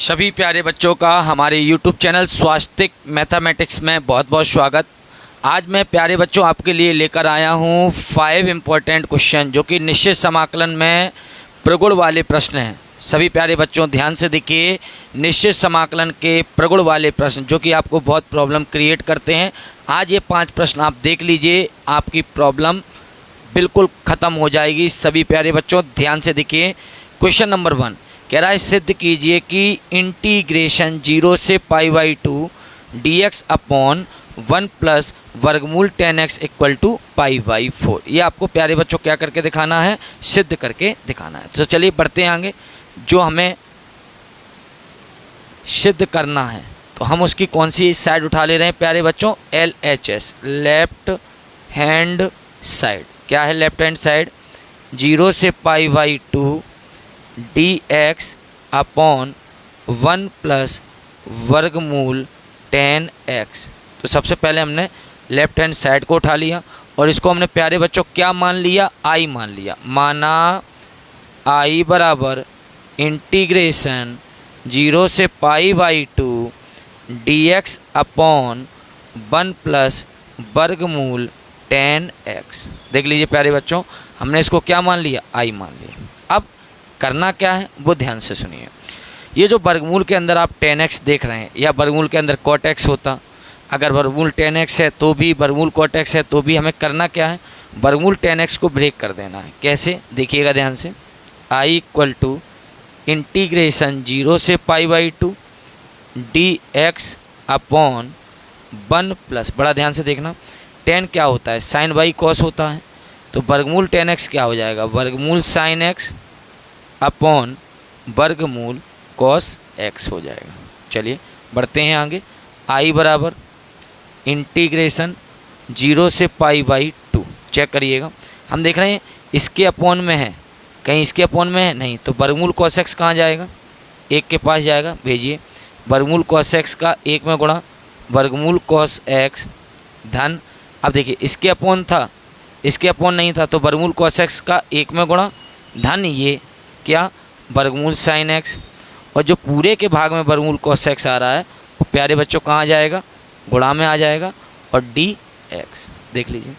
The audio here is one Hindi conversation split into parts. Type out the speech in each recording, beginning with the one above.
सभी प्यारे बच्चों का हमारे YouTube चैनल स्वास्तिक मैथमेटिक्स में बहुत बहुत स्वागत। आज मैं प्यारे बच्चों आपके लिए लेकर आया हूँ 5 इम्पोर्टेंट क्वेश्चन जो कि निश्चित समाकलन में प्रगुण वाले प्रश्न हैं। सभी प्यारे बच्चों ध्यान से देखिए, निश्चित समाकलन के प्रगुण वाले प्रश्न जो कि आपको बहुत प्रॉब्लम क्रिएट करते हैं। आज ये 5 प्रश्न आप देख लीजिए, आपकी प्रॉब्लम बिल्कुल ख़त्म हो जाएगी। सभी प्यारे बच्चों ध्यान से देखिए। क्वेश्चन नंबर 1 कह रहा है सिद्ध कीजिए कि इंटीग्रेशन 0 से π/2 dx अपॉन 1 प्लस वर्गमूल 10x इक्वल टू π/4। ये आपको प्यारे बच्चों क्या करके दिखाना है, सिद्ध करके दिखाना है। तो चलिए बढ़ते हैं आगे। जो हमें सिद्ध करना है तो हम उसकी कौन सी साइड उठा ले रहे हैं प्यारे बच्चों, LHS लेफ्ट हैंड साइड। क्या है लेफ्ट हैंड साइड? 0 से π/2 dx अपॉन 1 प्लस वर्गमूल 10x। तो सबसे पहले हमने लेफ्ट हैंड साइड को उठा लिया और इसको हमने प्यारे बच्चों क्या मान लिया, I मान लिया। माना I बराबर इंटीग्रेशन 0 से π/2 dx अपॉन 1 प्लस वर्गमूल 10x। देख लीजिए प्यारे बच्चों, हमने इसको क्या मान लिया, I मान लिया। अब करना क्या है वो ध्यान से सुनिए। ये जो वर्गमूल के अंदर आप 10x देख रहे हैं या वर्गमूल के अंदर cot x होता, अगर वर्गमूल 10x है तो भी, वर्गमूल cot x है तो भी, हमें करना क्या है, वर्गमूल 10x को ब्रेक कर देना है। कैसे देखिएगा ध्यान से। I इक्वल टू इंटीग्रेशन 0 से π/2 dx अपॉन 1 प्लस, बड़ा ध्यान से देखना, 10 क्या होता है, साइन बाई कॉस होता है। तो वर्गमूल 10x क्या हो जाएगा, वर्गमूल साइन x अपॉन वर्गमूल कॉस x हो जाएगा। चलिए बढ़ते हैं आगे। I बराबर इंटीग्रेशन 0 से π/2, चेक करिएगा। हम देख रहे हैं इसके अपॉन में है, कहीं इसके अपॉन में है नहीं, तो वर्गमूल कॉस x कहाँ जाएगा, 1 के पास जाएगा। भेजिए वर्गमूल कॉस x का 1 में गुणा वर्गमूल कॉस x धन, अब देखिए इसके अपॉन था, इसके अपॉन नहीं था, तो वर्गमूल कॉस x का 1 में गुणा धन ये क्या, वर्गमूल साइन x, और जो पूरे के भाग में वर्गमूल कॉस x आ रहा है वो प्यारे बच्चों कहाँ जाएगा, गुणा में आ जाएगा, और dx। देख लीजिए,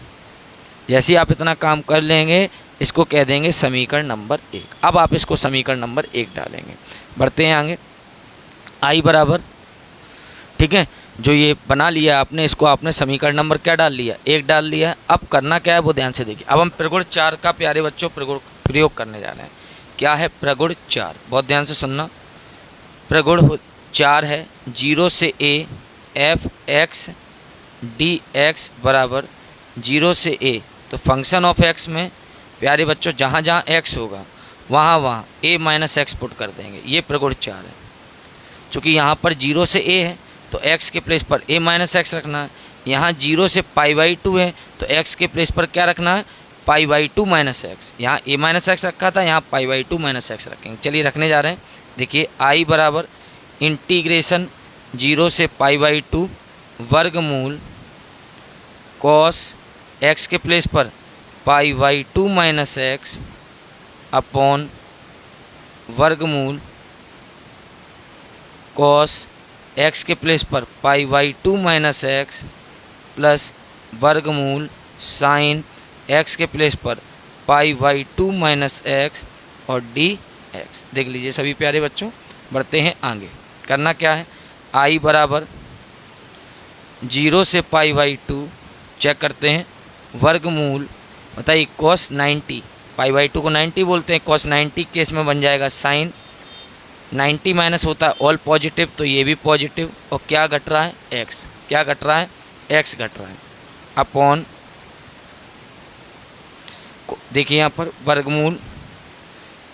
जैसे आप इतना काम कर लेंगे इसको कह देंगे समीकरण नंबर 1। अब आप इसको समीकरण नंबर 1 डालेंगे। बढ़ते हैं आगे। I बराबर, ठीक है, जो ये बना लिया आपने, इसको आपने समीकरण नंबर क्या डाल लिया, 1 डाल लिया। अब करना क्या है वो ध्यान से देखिए। अब हम प्रगुण 4 का प्यारे बच्चों प्रयोग करने जा रहे हैं। क्या है प्रगुण 4, बहुत ध्यान से सुनना। प्रगुण 4 है 0 से a f(x) dx बराबर 0 से a। तो फंक्शन ऑफ x में प्यारे बच्चों जहाँ जहाँ x होगा वहाँ वहाँ a माइनस एक्स पुट कर देंगे। ये प्रगुण 4 है। चूँकि यहाँ पर 0 से a है तो x के प्लेस पर a माइनस एक्स रखना है। यहाँ 0 से π/2 है तो x के प्लेस पर क्या रखना है, π/2 माइनस एक्स। यहाँ a माइनस एक्स रखा था, यहाँ π/2 माइनस एक्स रखेंगे। चलिए रखने जा रहे हैं। देखिए I बराबर इंटीग्रेशन 0 से π/2 वर्गमूल कॉस x के प्लेस पर π/2 माइनस एक्स अपॉन वर्गमूल कॉस x के प्लेस पर π/2 माइनस एक्स प्लस वर्गमूल साइन x के प्लेस पर π/2 माइनस एक्स और dx। देख लीजिए सभी प्यारे बच्चों, बढ़ते हैं आगे। करना क्या है, I बराबर 0 से π/2, चेक करते हैं, वर्गमूल बताइए cos 90, π/2 को 90 बोलते हैं, cos 90 केस में बन जाएगा साइन 90 माइनस होता है ऑल पॉजिटिव, तो ये भी पॉजिटिव, और क्या घट रहा है, x, क्या घट रहा है, x घट रहा है, अपॉन, देखिए यहाँ पर वर्गमूल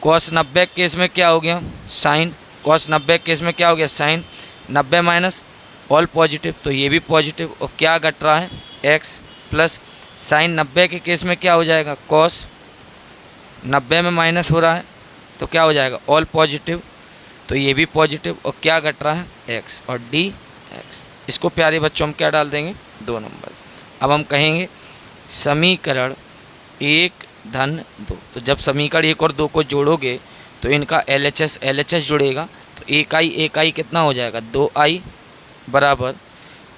cos 90 केस में क्या हो गया, साइन, cos 90 केस में क्या हो गया, साइन 90 माइनस ऑल पॉजिटिव, तो ये भी पॉजिटिव, और क्या घट रहा है, x, प्लस साइन 90 के केस में क्या हो जाएगा, cos 90 में माइनस हो रहा है तो क्या हो जाएगा, ऑल पॉजिटिव, तो ये भी पॉजिटिव, और क्या घट रहा है, x और dx। इसको प्यारे बच्चों हम क्या डाल देंगे, 2 नंबर। अब हम कहेंगे समीकरण 1 धन 2। तो जब समीकरण 1 और 2 को जोड़ोगे तो इनका LHS जुड़ेगा, तो एक आई कितना हो जाएगा 2i बराबर।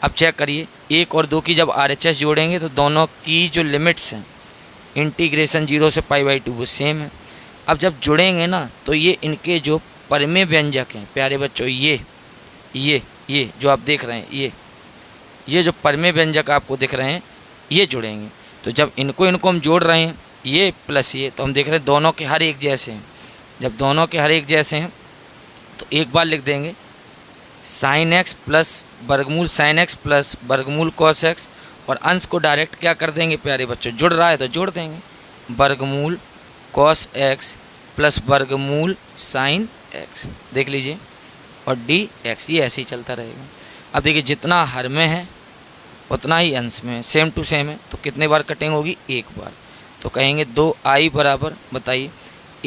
अब चेक करिए 1 और 2 की जब RHS जोड़ेंगे तो दोनों की जो लिमिट्स हैं इंटीग्रेशन 0 से π/2 वो सेम है। अब जब जुड़ेंगे ना तो ये इनके जो परिमेय व्यंजक हैं प्यारे बच्चों, ये जो आप देख रहे हैं, ये जो परिमेय व्यंजक आपको दिख रहे हैं ये जुड़ेंगे। तो जब इनको हम जोड़ रहे हैं ये प्लस ये, तो हम देख रहे हैं दोनों के हर एक जैसे हैं। जब दोनों के हर एक जैसे हैं तो एक बार लिख देंगे sin x प्लस वर्गमूल sin x प्लस वर्गमूल cos x, और अंश को डायरेक्ट क्या कर देंगे प्यारे बच्चों, जुड़ रहा है तो जोड़ देंगे वर्गमूल cos x प्लस वर्गमूल sin x, देख लीजिए, और dx, ये ऐसे ही चलता रहेगा। अब देखिए जितना हर में है उतना ही अंश में है, सेम टू सेम है, तो कितने बार कटिंग होगी, एक बार। तो कहेंगे 2i बराबर, बताइए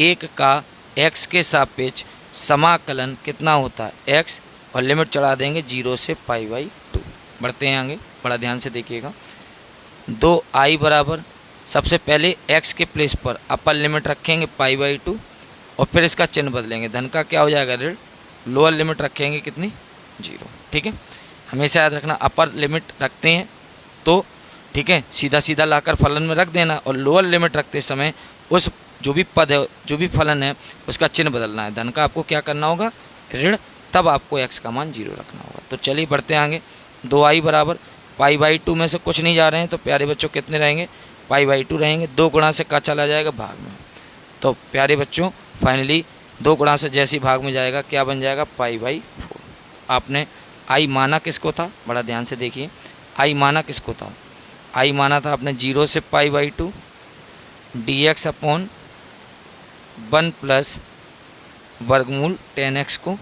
1 का x के सापेक्ष समाकलन कितना होता है x, और लिमिट चढ़ा देंगे 0 से π/2। बढ़ते हैं आगे, बड़ा ध्यान से देखिएगा। 2i बराबर, सबसे पहले x के प्लेस पर अपर लिमिट रखेंगे π/2 और फिर इसका चिन्ह बदलेंगे, धन का क्या हो जाएगा ऋण, लोअर लिमिट रखेंगे कितनी 0। ठीक है, हमेशा याद रखना अपर लिमिट रखते हैं तो ठीक है सीधा सीधा लाकर फलन में रख देना, और लोअर लिमिट रखते समय उस जो भी पद है जो भी फलन है उसका चिन्ह बदलना है, धन का आपको क्या करना होगा ऋण, तब आपको x का मान 0 रखना होगा। तो चलिए बढ़ते हैं आगे। 2i बराबर π/2 में से कुछ नहीं जा रहे हैं तो प्यारे बच्चों कितने रहेंगे π/2 रहेंगे। 2 गुणा से का चला जाएगा भाग में, तो प्यारे बच्चों फाइनली 2 गुणा से जैसी भाग में जाएगा क्या बन जाएगा π/4। आपने i माना किसको था, बड़ा ध्यान से देखिए, i माना किसको था, i माना था आपने 0 से π/2 dx अपॉन 1 प्लस वर्गमूल 10x को,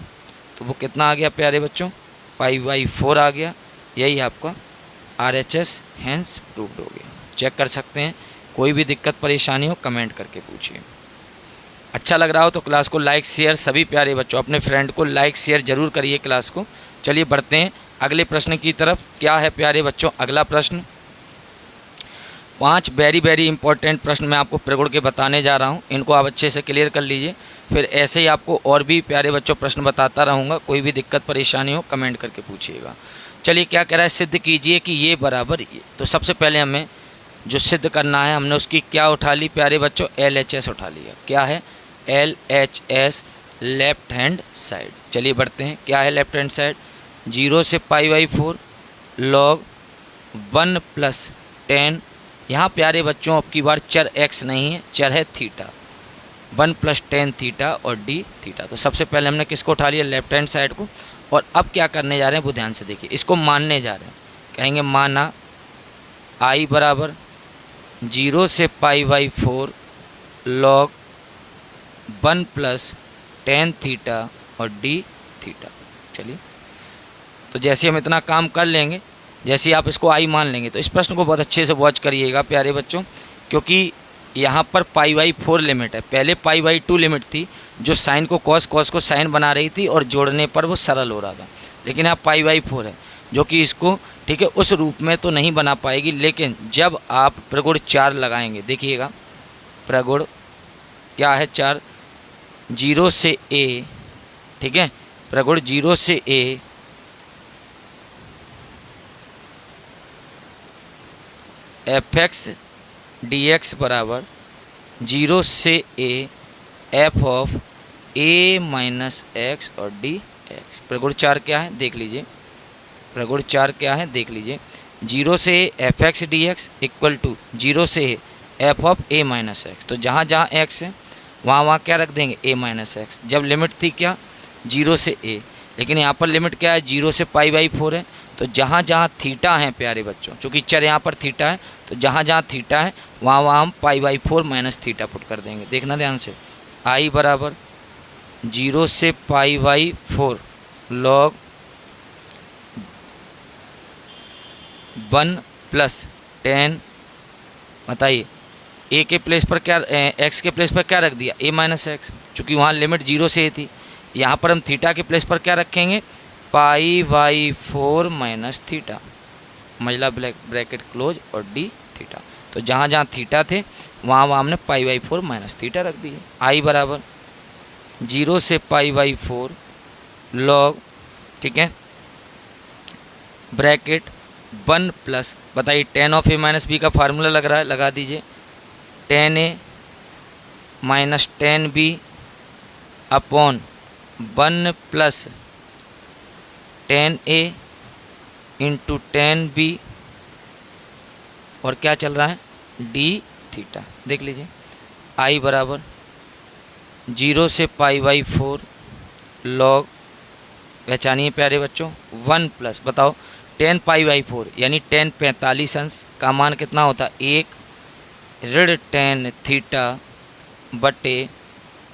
तो वो कितना आ गया प्यारे बच्चों π/4 आ गया। यही आपका RHS हैंस प्रूव्ड हो गया। चेक कर सकते हैं, कोई भी दिक्कत परेशानी हो कमेंट करके पूछिए। अच्छा लग रहा हो तो क्लास को लाइक शेयर, सभी प्यारे बच्चों अपने फ्रेंड को लाइक शेयर जरूर करिए क्लास को। चलिए बढ़ते हैं अगले प्रश्न की तरफ। क्या है प्यारे बच्चों अगला प्रश्न, 5 वेरी इंपॉर्टेंट प्रश्न मैं आपको प्रगुण के बताने जा रहा हूं, इनको आप अच्छे से क्लियर कर लीजिए, फिर ऐसे ही आपको और भी प्यारे बच्चों प्रश्न बताता रहूँगा। कोई भी दिक्कत परेशानी हो कमेंट करके पूछिएगा। चलिए क्या कह रहा है, सिद्ध कीजिए कि ये बराबर ये। तो सबसे पहले हमें जो सिद्ध करना है हमने उसकी क्या उठा ली प्यारे बच्चों, LHS उठा लिया। क्या है LHS, लेफ्ट हैंड साइड। चलिए बढ़ते हैं, क्या है लेफ्ट हैंड साइड, 0 से π/4 log 1 प्लस 10। यहाँ प्यारे बच्चों अब की बार चर x नहीं है, चर है थीटा, 1 प्लस 10 थीटा और d थीटा। तो सबसे पहले हमने किसको उठा लिया, लेफ्ट हैंड साइड को। और अब क्या करने जा रहे हैं वो ध्यान से देखिए, इसको मानने जा रहे हैं। कहेंगे माना i बराबर 0 से π/4 log 1 प्लस 10 थीटा और d थीटा। चलिए तो जैसे हम इतना काम कर लेंगे, जैसे आप इसको i मान लेंगे, तो इस प्रश्न को बहुत अच्छे से वॉच करिएगा प्यारे बच्चों, क्योंकि यहाँ पर π/4 लिमिट है, पहले π/2 लिमिट थी जो साइन को कॉस, कॉस को साइन बना रही थी और जोड़ने पर वो सरल हो रहा था, लेकिन यहाँ π/4 है जो कि इसको ठीक है उस रूप में तो नहीं बना पाएगी, लेकिन जब आप प्रगुण 4 लगाएंगे, देखिएगा प्रगुण क्या है 4, 0 से a, ठीक है प्रगुण 0 से a fx dx बराबर 0 से a f of a minus X और डी एक्स। प्रगुण 4 क्या है देख लीजिए, प्रगुण 4 क्या है देख लीजिए, 0 से F X D X equal to 0 से F of a minus X. तो जहाँ जहाँ x है वहाँ क्या रख देंगे a माइनस एक्स। जब लिमिट थी क्या 0 से a, लेकिन यहाँ पर लिमिट क्या है 0 से π/4 है, तो जहाँ जहाँ थीटा है प्यारे बच्चों, चूँकि चर यहाँ पर थीटा है, तो जहाँ जहाँ थीटा है वहाँ हम π/4 माइनस थीटा पुट कर देंगे। देखना ध्यान से, i बराबर 0 से π/4 log 1 प्लस 10, बताइए a के प्लेस पर क्या, x के प्लेस पर क्या रख दिया a माइनस एक्स, चूँकि वहाँ लिमिट 0 से थी। यहाँ पर हम थीटा के प्लेस पर क्या रखेंगे π/4 माइनस थीटा, मजला ब्रैकेट क्लोज और d थीटा। तो जहाँ जहाँ थीटा थे वहाँ हमने π/4 माइनस थीटा रख दिए। i बराबर 0 से π/4 लॉग, ठीक है, ब्रैकेट 1 प्लस, बताइए tan of a minus B का फार्मूला लग रहा है, लगा दीजिए, tan a minus tan b upon 1 plus tan a into tan b, और क्या चल रहा है d थीटा। देख लीजिए i बराबर 0 से π/4 लॉग, पहचानिए प्यारे बच्चों, 1 प्लस, बताओ tan π/4 यानी tan 45 अंश का मान कितना होता है, 1 ऋण tan थीटा बटे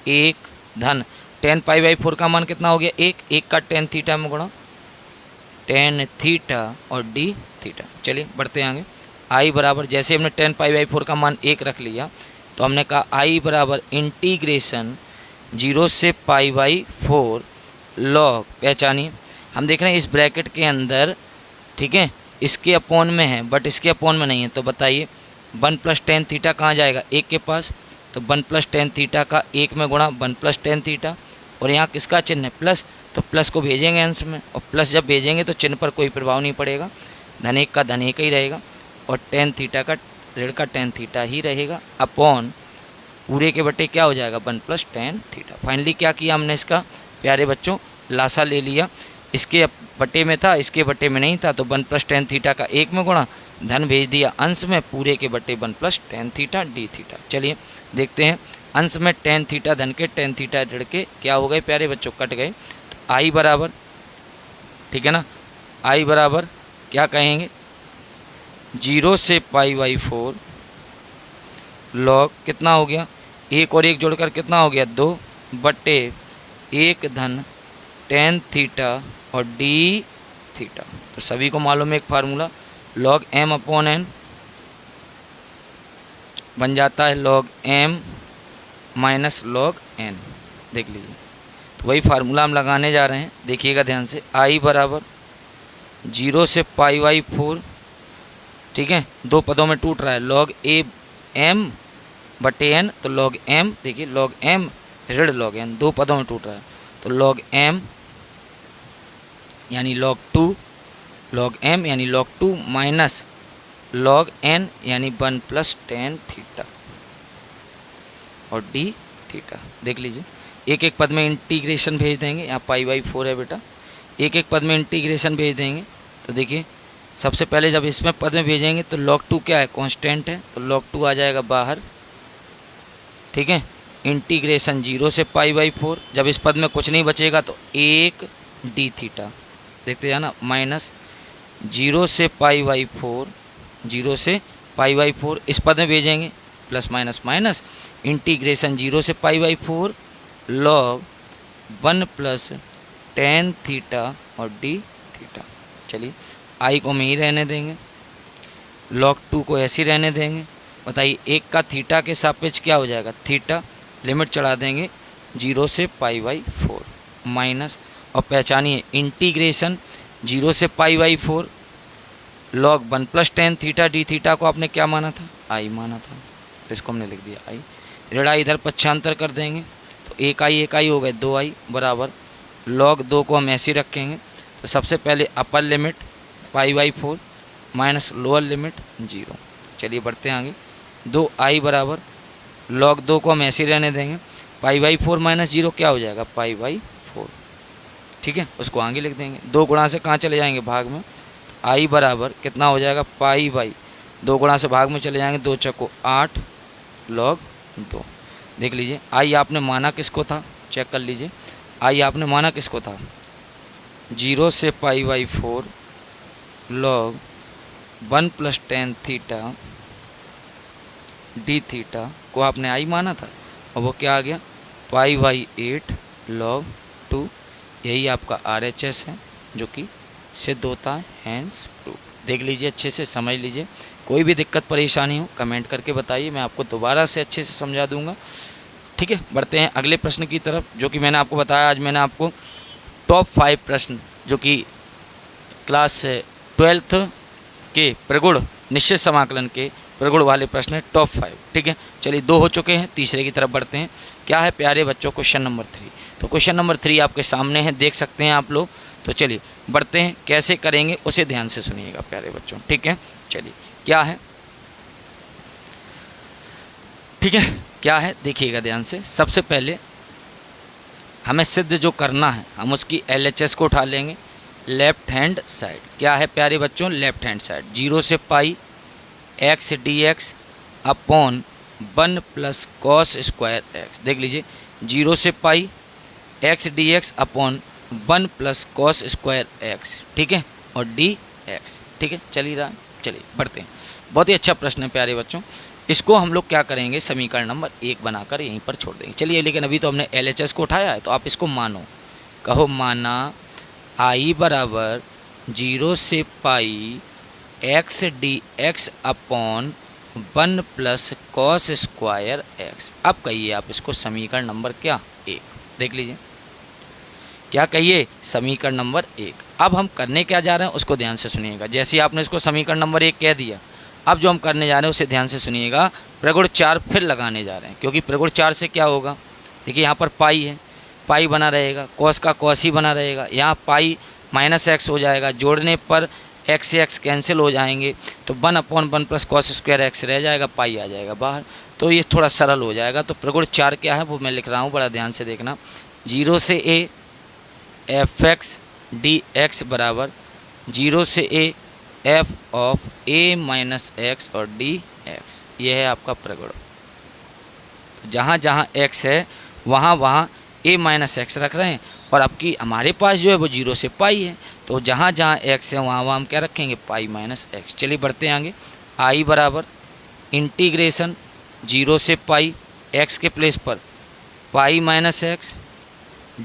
1 धन tan π/4 का मान कितना हो गया, 1 का tan थीटा में गुणा tan थीटा और d थीटा। चलिए बढ़ते हैं आगे। i बराबर, जैसे हमने tan π/4 का मान 1 रख लिया तो हमने कहा i बराबर इंटीग्रेशन 0 से π/4 लॉग, पहचानिए, हम देख रहे हैं इस ब्रैकेट के अंदर, ठीक है, इसके अपॉन में है बट इसके अपॉन में नहीं है, तो बताइए 1 प्लस tan थीटा कहाँ जाएगा, 1 के पास, तो 1 प्लस tan थीटा का 1 में गुणा 1 प्लस tan थीटा, और यहाँ किसका चिन्ह है, प्लस, तो प्लस को भेजेंगे अंश में, और प्लस जब भेजेंगे तो चिन्ह पर कोई प्रभाव नहीं पड़ेगा, धन 1 का धन 1 ही रहेगा, और tan थीटा का ऋण का tan थीटा ही रहेगा, अपॉन पूरे के बटे क्या हो जाएगा 1 प्लस tan थीटा। फाइनली क्या किया हमने, इसका प्यारे बच्चों लासा ले लिया, इसके बटे में था, इसके बटे में नहीं था, तो 1 प्लस tan थीटा का 1 में गुणा, धन भेज दिया अंश में, पूरे के बटे 1 plus tan theta d theta. चलिए देखते हैं, अंश में tan थीटा धन के tan थीटा ऋण के क्या हो गए प्यारे बच्चों, कट गए, तो i बराबर, ठीक है ना, i बराबर क्या कहेंगे, 0 से π/4 लॉग कितना हो गया, 1 और 1 जोड़कर कितना हो गया 2 बटे 1 धन tan थीटा और d थीटा। तो सभी को मालूम है एक formula, log m upon n बन जाता है log m minus log n। देख लीजिए, तो वही फार्मूला हम लगाने जा रहे हैं, देखिएगा ध्यान से, i बराबर 0 से π/4, ठीक है, दो पदों में टूट रहा है, log a m बटे n, तो log m, देखिए log m ऋण log n, दो पदों में टूट रहा है, तो log m यानी log 2, log m यानी log 2 माइनस log n यानी 1 प्लस tan थीटा और d थीटा। देख लीजिए, एक एक पद में इंटीग्रेशन भेज देंगे, यहाँ π/4 है बेटा, एक एक पद में इंटीग्रेशन भेज देंगे, तो देखिए सबसे पहले जब इसमें पद में भेजेंगे तो log 2 क्या है, कांस्टेंट है, तो log 2 आ जाएगा बाहर, ठीक है, इंटीग्रेशन 0 से π/4, जब इस पद में कुछ नहीं बचेगा तो 1 d थीटा, देखते हैं ना, माइनस 0 से π/4, 0 से π/4 इस पद में भेजेंगे, प्लस माइनस माइनस, इंटीग्रेशन 0 से π/4 log 1 प्लस tan थीटा और d थीटा। चलिए i को हम ही रहने देंगे, log 2 को ऐसे ही रहने देंगे, बताइए 1 का थीटा के सापेक्ष क्या हो जाएगा, थीटा, लिमिट चढ़ा देंगे 0 से π/4 माइनस, और पहचानिए इंटीग्रेशन 0 से π/4 log 1 plus tan theta d theta को आपने क्या माना था, i माना था, तो इसको हमने लिख दिया i, ऋण i इधर पक्षांतर कर देंगे, तो 1i हो गए 2i बराबर, log 2 को हम ऐसे रखेंगे, तो सबसे पहले upper limit π/4 minus lower limit 0। चलिए बढ़ते हैं आगे, 2i बराबर, log 2 को हम ऐसे रहने देंगे, π/4 माइनस 0 क्या हो जाएगा, π/4, ठीक है, उसको आगे लिख देंगे, 2 गुणा से कहाँ चले जाएंगे, भाग में, i बराबर कितना हो जाएगा, π/2 गुणा से भाग में चले जाएंगे, 2 चक्को 8 log 2। देख लीजिए, i आपने माना किसको था, चेक कर लीजिए, i आपने माना किसको था, 0 से π/4 log 1 plus tan theta d theta को आपने i माना था, और वो क्या आ गया, π/8 log 2, यही आपका RHS है जो कि सिद्ध होता है, हैंस प्रूफ। देख लीजिए, अच्छे से समझ लीजिए, कोई भी दिक्कत परेशानी हो कमेंट करके बताइए, मैं आपको दोबारा से अच्छे से समझा दूंगा, ठीक है। बढ़ते हैं अगले प्रश्न की तरफ, जो कि मैंने आपको बताया, आज मैंने आपको टॉप 5 प्रश्न जो कि क्लास 12th के प्रगुण निश्चित समाकलन के प्रगुण वाले प्रश्न है टॉप 5। ठीक है, चलिए 2 हो चुके हैं, तीसरे की तरफ बढ़ते हैं। क्या है प्यारे बच्चों क्वेश्चन नंबर 3। तो क्वेश्चन नंबर 3 आपके सामने है, देख सकते हैं आप लोग। तो चलिए बढ़ते हैं, कैसे करेंगे उसे ध्यान से सुनिएगा प्यारे बच्चों। ठीक है, चलिए क्या है, ठीक है क्या है देखिएगा ध्यान से। सबसे पहले हमें सिद्ध जो करना है, हम उसकी LHS को उठा लेंगे, लेफ्ट हैंड साइड। क्या है प्यारे बच्चों, लेफ्ट हैंड साइड 0 से पाई x dx upon 1 plus cos square x। देख लीजिए 0 से पाई x dx upon 1 plus cos square x। ठीक है, और dx। ठीक है, चलिए रहा, चलिए बढ़ते हैं। बहुत ही अच्छा प्रश्न है प्यारे बच्चों। इसको हम लोग क्या करेंगे, समीकरण नंबर 1 बनाकर यहीं पर छोड़ देंगे। चलिए, लेकिन अभी तो हमने LHS को उठाया है, तो आप इसको मानो, कहो माना I बराबर 0 से पाई x dx upon 1 plus cos square x। अब कहिए आप इसको समीकरण नंबर क्या 1। देख लीजिए क्या कहिए, समीकरण नंबर 1। अब हम करने क्या जा रहे हैं उसको ध्यान से सुनिएगा। जैसे आपने इसको समीकरण नंबर 1 कह दिया, अब जो हम करने जा रहे हैं उसे ध्यान से सुनिएगा। प्रगुण 4 फिर लगाने जा रहे हैं, क्योंकि प्रगुण 4 से क्या होगा, देखिए यहाँ पर पाई है, पाई बना रहेगा, कॉस का कॉस ही बना रहेगा, यहाँ पाई माइनस एक्स हो जाएगा, जोड़ने पर एक्स से एक्स कैंसिल हो जाएंगे, तो 1/1 प्लस कॉस स्क्वायर एक्स रह जाएगा, पाई आ जाएगा बाहर, तो ये थोड़ा सरल हो जाएगा। तो प्रगुण 4 क्या है वो मैं लिख रहा हूँ, बड़ा ध्यान से देखना। 0 से a fx dx बराबर 0 से a f of a minus X और dx। ये है आपका प्रगुण। तो जहाँ जहाँ x है वहाँ वहाँ a माइनस एक्स रख रहे हैं, और आपकी हमारे पास जो है वो 0 से पाई है, तो जहाँ जहाँ x है वहाँ वहाँ हम क्या रखेंगे, पाई माइनस एक्स। चलिए बढ़ते हैं आगे। I बराबर इंटीग्रेशन 0 से पाई x के प्लेस पर pi minus x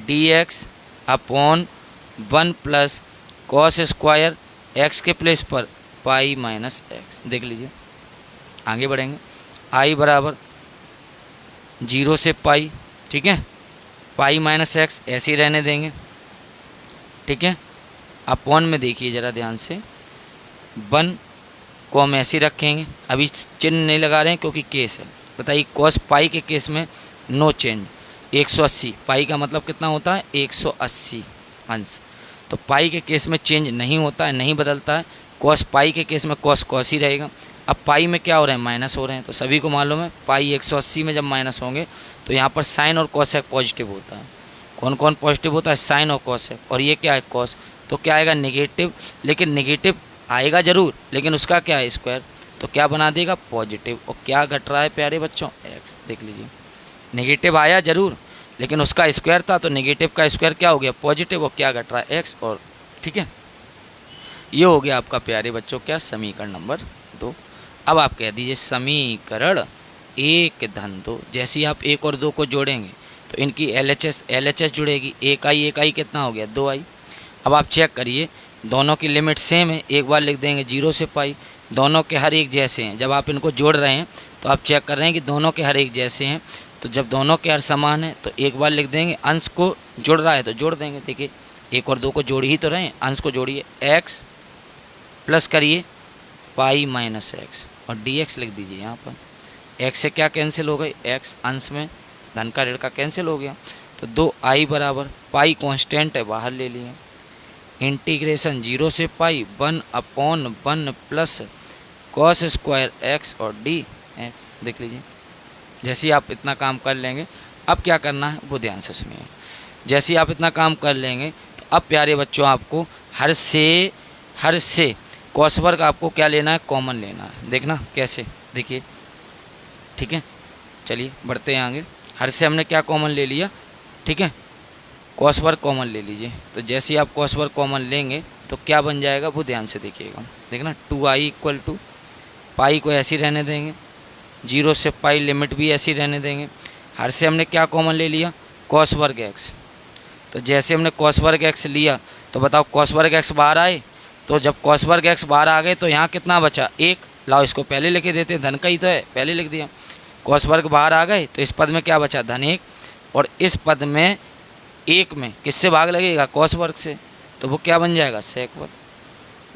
dx upon 1 plus cos square x के प्लेस पर पाई माइनस एक्स। देख लीजिए आगे बढ़ेंगे। I बराबर 0 से पाई, ठीक है, पाई माइनस एक्स ऐसे ही रहने देंगे, ठीक है। अपॉन में देखिए ज़रा ध्यान से, 1 को हम ऐसे ही रखेंगे, अभी चिन्ह नहीं लगा रहे हैं क्योंकि केस है। बताइए कॉस पाई के केस में नो चेंज, 180, पाई का मतलब कितना होता है 180 अंश, तो पाई के केस में चेंज नहीं होता है, नहीं बदलता है। कॉस पाई के केस में कॉस कॉस ही रहेगा। अब पाई में क्या हो रहे हैं, माइनस हो रहे हैं, तो सभी को मालूम है पाई 180 में जब माइनस होंगे तो यहाँ पर साइन और कॉसेक पॉजिटिव होता है। कौन कौन पॉजिटिव होता है, साइन और कॉसेक, और ये क्या है कॉस, तो क्या आएगा नेगेटिव, लेकिन नेगेटिव आएगा ज़रूर, लेकिन उसका क्या है स्क्वायर, तो क्या बना देगा पॉजिटिव। और क्या घट रहा है प्यारे बच्चों, एक्स। देख लीजिए नेगेटिव आया ज़रूर, लेकिन उसका स्क्वायर था, तो नेगेटिव का स्क्वायर क्या हो गया पॉजिटिव, और क्या घट रहा है एक्स। और ठीक है, ये हो गया आपका प्यारे बच्चों क्या, समीकरण नंबर 2। अब आप कह दीजिए समीकरण 1 धन 2। जैसे ही आप 1 और 2 को जोड़ेंगे तो इनकी LHS जुड़ेगी, 1i कितना हो गया 2i। अब आप चेक करिए दोनों की लिमिट सेम है, एक बार लिख देंगे 0 से पाई, दोनों के हर एक जैसे हैं। जब आप इनको जोड़ रहे हैं तो आप चेक कर रहे हैं कि दोनों के हर एक जैसे हैं, तो जब दोनों के हर समान है तो एक बार लिख देंगे, अंश को जुड़ रहा है तो जोड़ देंगे। देखिए 1 और 2 को जोड़ ही तो रहे हैं, अंश को जोड़िए, x प्लस करिए पाई माइनस एक्स और dx लिख दीजिए। यहाँ पर x से क्या कैंसिल हो गई, x अंश में धन का ऋण का कैंसिल हो गया, तो 2i बराबर पाई कांस्टेंट है बाहर ले लिए, इंटीग्रेशन 0 से पाई 1/1 प्लस कॉस स्क्वायर x और dx। देख लीजिए जैसे ही आप इतना काम कर लेंगे, अब क्या करना है वो ध्यान से सुनिए। जैसे ही आप इतना काम कर लेंगे तो अब प्यारे बच्चों आपको हर से कॉस वर्ग आपको क्या लेना है, कॉमन लेना है। देखना कैसे, देखिए ठीक है। चलिए बढ़ते हैं आगे। हर से हमने क्या कॉमन ले लिया, ठीक है, कॉस वर्ग कॉमन ले लीजिए। तो जैसे ही आप कॉस वर्ग कॉमन लेंगे तो क्या बन जाएगा वो ध्यान से देखिएगा। देखना 2i इक्वल टू पाई को ऐसे ही रहने देंगे, 0 से पाई लिमिट भी ऐसी रहने देंगे। हर से हमने क्या कॉमन ले लिया, कॉस वर्ग एक्स। तो जैसे हमने कॉस वर्ग एक्स लिया तो बताओ कॉस वर्ग एक्स बाहर आए, तो जब कॉस वर्ग एक्स बाहर आ गए तो यहाँ कितना बचा, 1। लाओ इसको पहले लिख देते हैं, धन का ही तो है, पहले लिख दिया। कॉस वर्ग बाहर आ गए तो इस पद में क्या बचा, धन 1, और इस पद में 1 में किससे भाग लगेगा, कॉस वर्ग से, तो वो क्या बन जाएगा सेक वर्ग।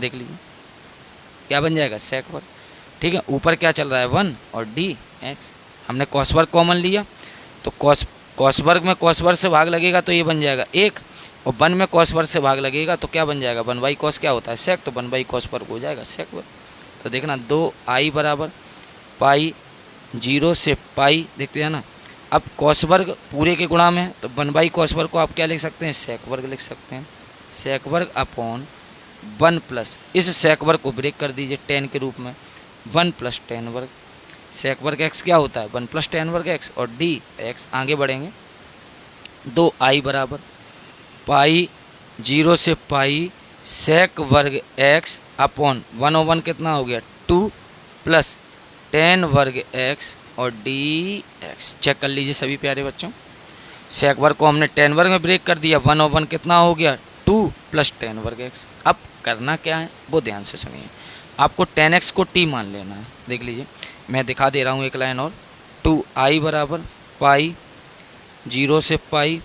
देख लीजिए क्या बन जाएगा, सेक वर्ग। ठीक है, ऊपर क्या चल रहा है 1 और डी एक्स। हमने कॉस वर्ग कॉमन लिया तो कॉस वर्ग में कॉस वर्ग से भाग लगेगा तो ये बन जाएगा 1, और 1 में कॉस वर्ग से भाग लगेगा तो क्या बन जाएगा 1 बाई कॉस क्या होता है सेक, तो 1 बाई कॉस वर्ग हो जाएगा सेक वर्ग। तो देखना 2i बराबर पाई 0 से पाई, देखते हैं ना। अब कॉस वर्ग पूरे के गुणा में है तो 1 बाई कॉस वर्ग को आप क्या लिख सकते हैं सेक वर्ग लिख सकते हैं, सेक वर्ग अपॉन 1 प्लस इस सेक वर्ग को ब्रेक कर दीजिए tan के रूप में 1 प्लस tan वर्ग, सेक वर्ग x क्या होता है 1 प्लस tan वर्ग x और डी एक्स। आगे बढ़ेंगे 2i बराबर पाई 0 से पाई सेक वर्ग x अपॉन 1/1 कितना हो गया 2 प्लस tan वर्ग x और डी एक्स। चेक कर लीजिए सभी प्यारे बच्चों, सेक वर्ग को हमने tan वर्ग में ब्रेक कर दिया, 1/1 कितना हो गया 2 प्लस tan वर्ग x। अब करना क्या है वो ध्यान से सुनिए, आपको tan x को t मान लेना है। देख लीजिए मैं दिखा दे रहा हूँ एक लाइन और, 2i बराबर पाई 0 से पाई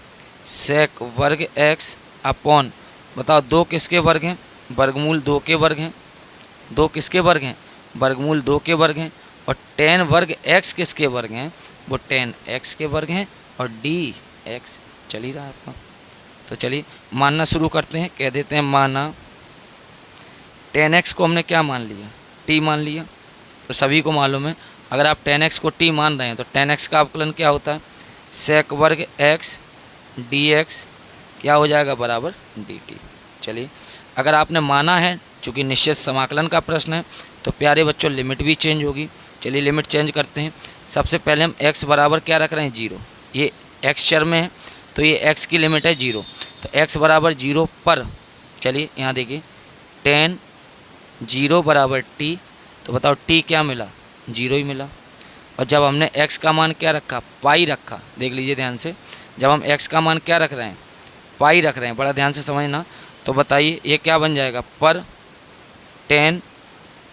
सेक वर्ग x अपॉन, बताओ 2 किसके वर्ग हैं वर्गमूल 2 के वर्ग हैं, 2 किसके वर्ग हैं वर्गमूल 2 के वर्ग हैं, और tan वर्ग x किसके वर्ग हैं वो tan x के वर्ग हैं, और डी एक्स चल ही रहा है आपका। तो चलिए मानना शुरू करते हैं, कह देते हैं माना tan x को हमने क्या मान लिया t मान लिया। तो सभी को मालूम है अगर आप tan x को t मान रहे हैं तो tan x का अवकलन क्या होता है सेक वर्ग x dx क्या हो जाएगा बराबर dt। चलिए अगर आपने माना है, चूँकि निश्चित समाकलन का प्रश्न है तो प्यारे बच्चों लिमिट भी चेंज होगी। चलिए लिमिट चेंज करते हैं। सबसे पहले हम x बराबर क्या रख रहे हैं 0, ये x चर में है तो ये x की लिमिट है 0, तो x बराबर 0 पर, चलिए यहाँ देखिए tan 0 बराबर t, तो बताओ t क्या मिला 0 ही मिला। और जब हमने x का मान क्या रखा पाई रखा, देख लीजिए ध्यान से, जब हम x का मान क्या रख रहे हैं पाई रख रहे हैं, बड़ा ध्यान से समझना, तो बताइए ये क्या बन जाएगा पर tan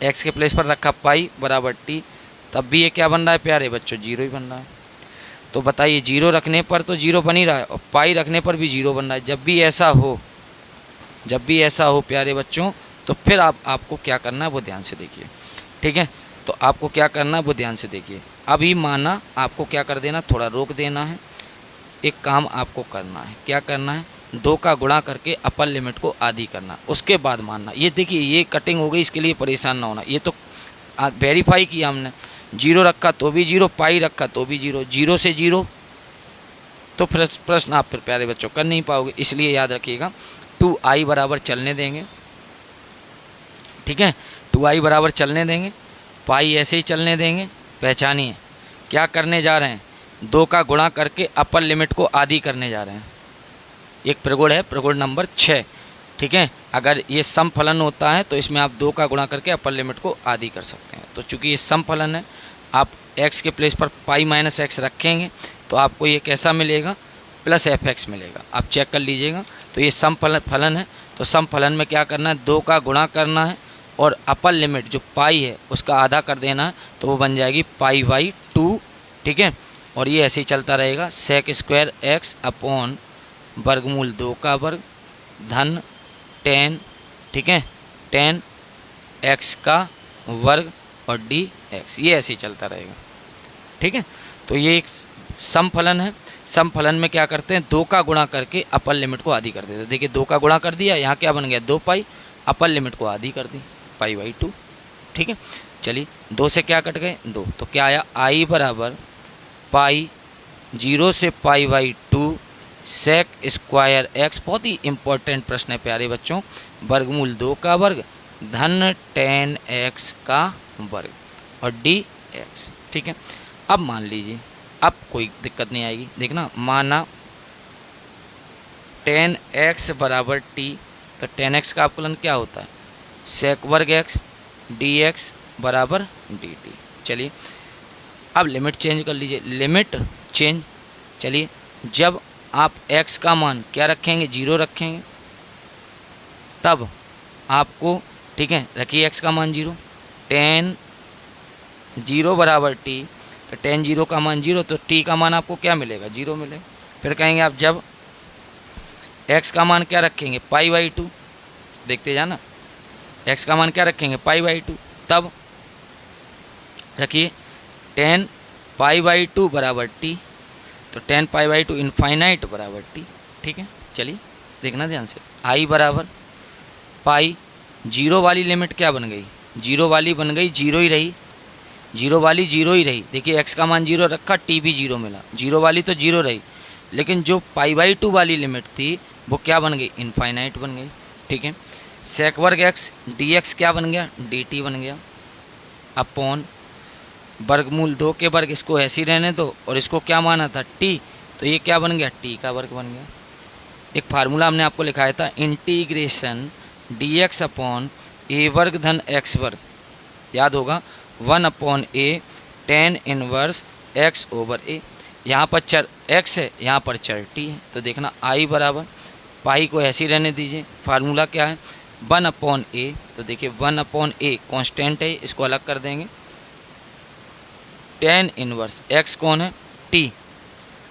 x के प्लेस पर रखा पाई बराबर t, तब भी ये क्या बन रहा है प्यारे बच्चों 0 ही बन रहा है। तो बताइए 0 रखने पर तो 0 बन ही रहा है और पाई रखने पर भी 0 बन रहा है। जब भी ऐसा हो प्यारे बच्चों तो फिर आपको क्या करना है वो ध्यान से देखिए, ठीक है। तो आपको क्या करना है वो ध्यान से देखिए। अभी माना आपको क्या कर देना, थोड़ा रोक देना है, एक काम आपको करना है, क्या करना है 2 का गुणा करके अपर लिमिट को आधी करना, उसके बाद मानना। ये देखिए ये कटिंग हो गई, इसके लिए परेशान ना होना, ये तो वेरीफाई किया हमने, 0 रखा तो भी 0, पाई रखा तो भी 0, 0 से 0 तो प्रश्न आप फिर प्यारे बच्चों कर नहीं पाओगे। इसलिए याद रखिएगा 2i बराबर चलने देंगे, ठीक है 2i बराबर चलने देंगे, पाई ऐसे ही चलने देंगे। पहचानिए क्या करने जा रहे हैं, 2 का गुणा करके अपर लिमिट को आधी करने जा रहे हैं। एक प्रगुण है प्रगुण नंबर 6, ठीक है। अगर ये सम फलन होता है तो इसमें आप 2 का गुणा करके अपर लिमिट को आधी कर सकते हैं। तो चूंकि ये सम फलन है, आप x के प्लेस पर पाई माइनस एक्स रखेंगे तो आपको ये कैसा मिलेगा प्लस fx मिलेगा। आप चेक कर लीजिएगा। तो ये सम फलन है, तो सम फलन में क्या करना है 2 का गुणा करना है और अपर लिमिट जो पाई है उसका आधा कर देना है, तो वो बन जाएगी पाई बाई 2, ठीक है। और ये ऐसे ही चलता रहेगा सेक स्क्वायर x अपॉन वर्गमूल 2 का वर्ग धन tan, ठीक है tan x का वर्ग और dx, ये ऐसे ही चलता रहेगा, ठीक है। तो ये एक सम फलन है। सम फलन में क्या करते हैं 2 का गुणा करके अपर लिमिट को आधी कर देते हैं। देखिए 2 का गुणा कर दिया, यहाँ क्या बन गया 2 पाई, अपर लिमिट को आधी कर दी पाई बाई 2, ठीक है। चलिए 2 से क्या कट गए 2, तो क्या आया i बराबर पाई 0 से pi by 2 sec square x, बहुत ही इंपॉर्टेंट प्रश्न है प्यारे बच्चों, वर्गमूल 2 का वर्ग धन tan x का वर्ग और dx, ठीक है। अब मान लीजिए, अब कोई दिक्कत नहीं आएगी, देखना माना tan x बराबर t, तो tan x का अवकलन क्या होता है सेक वर्ग x dx बराबर dt। चलिए अब लिमिट चेंज कर लीजिए, लिमिट चेंज। चलिए जब आप x का मान क्या रखेंगे 0 रखेंगे तब आपको, ठीक है रखिए x का मान 0, tan 0 बराबर t, तो tan 0 का मान 0, तो t का मान आपको क्या मिलेगा 0 मिलेगा। फिर कहेंगे आप जब x का मान क्या रखेंगे पाई बाई 2, देखते जाना x का मान क्या रखेंगे पाई बाई 2, तब रखिए 10π/2 बराबर टी, तो 10π/2 इनफाइनाइट बराबर टी। ठीक है, चलिए देखना ध्यान से। आई बराबर पाई, जीरो वाली लिमिट क्या बन गई, जीरो वाली बन गई, जीरो ही रही, जीरो वाली जीरो ही रही। देखिए एक्स का मान जीरो रखा, टी भी जीरो मिला, जीरो वाली तो जीरो रही, लेकिन जो π/2 वाली लिमिट थी वो क्या बन गई, इनफाइनाइट बन गई। ठीक है, सेक वर्ग एक्स डी एक्स क्या बन गया, डी टी बन गया, अपॉन वर्गमूल 2 के वर्ग, इसको ऐसे ही रहने दो, और इसको क्या माना था टी, तो ये क्या बन गया, टी का वर्ग बन गया। एक फार्मूला हमने आपको लिखाया था, integration D X upon A वर्ग धन एक्स वर्ग, याद होगा, 1/a tan inverse X over A. यहाँ पर चर x है, यहाँ पर चर t है, तो देखना i बराबर पाई को ऐसे ही रहने दीजिए। फार्मूला क्या है, 1/a, तो देखिए 1/a कांस्टेंट है, इसको अलग कर देंगे। tan इनवर्स x कौन है, t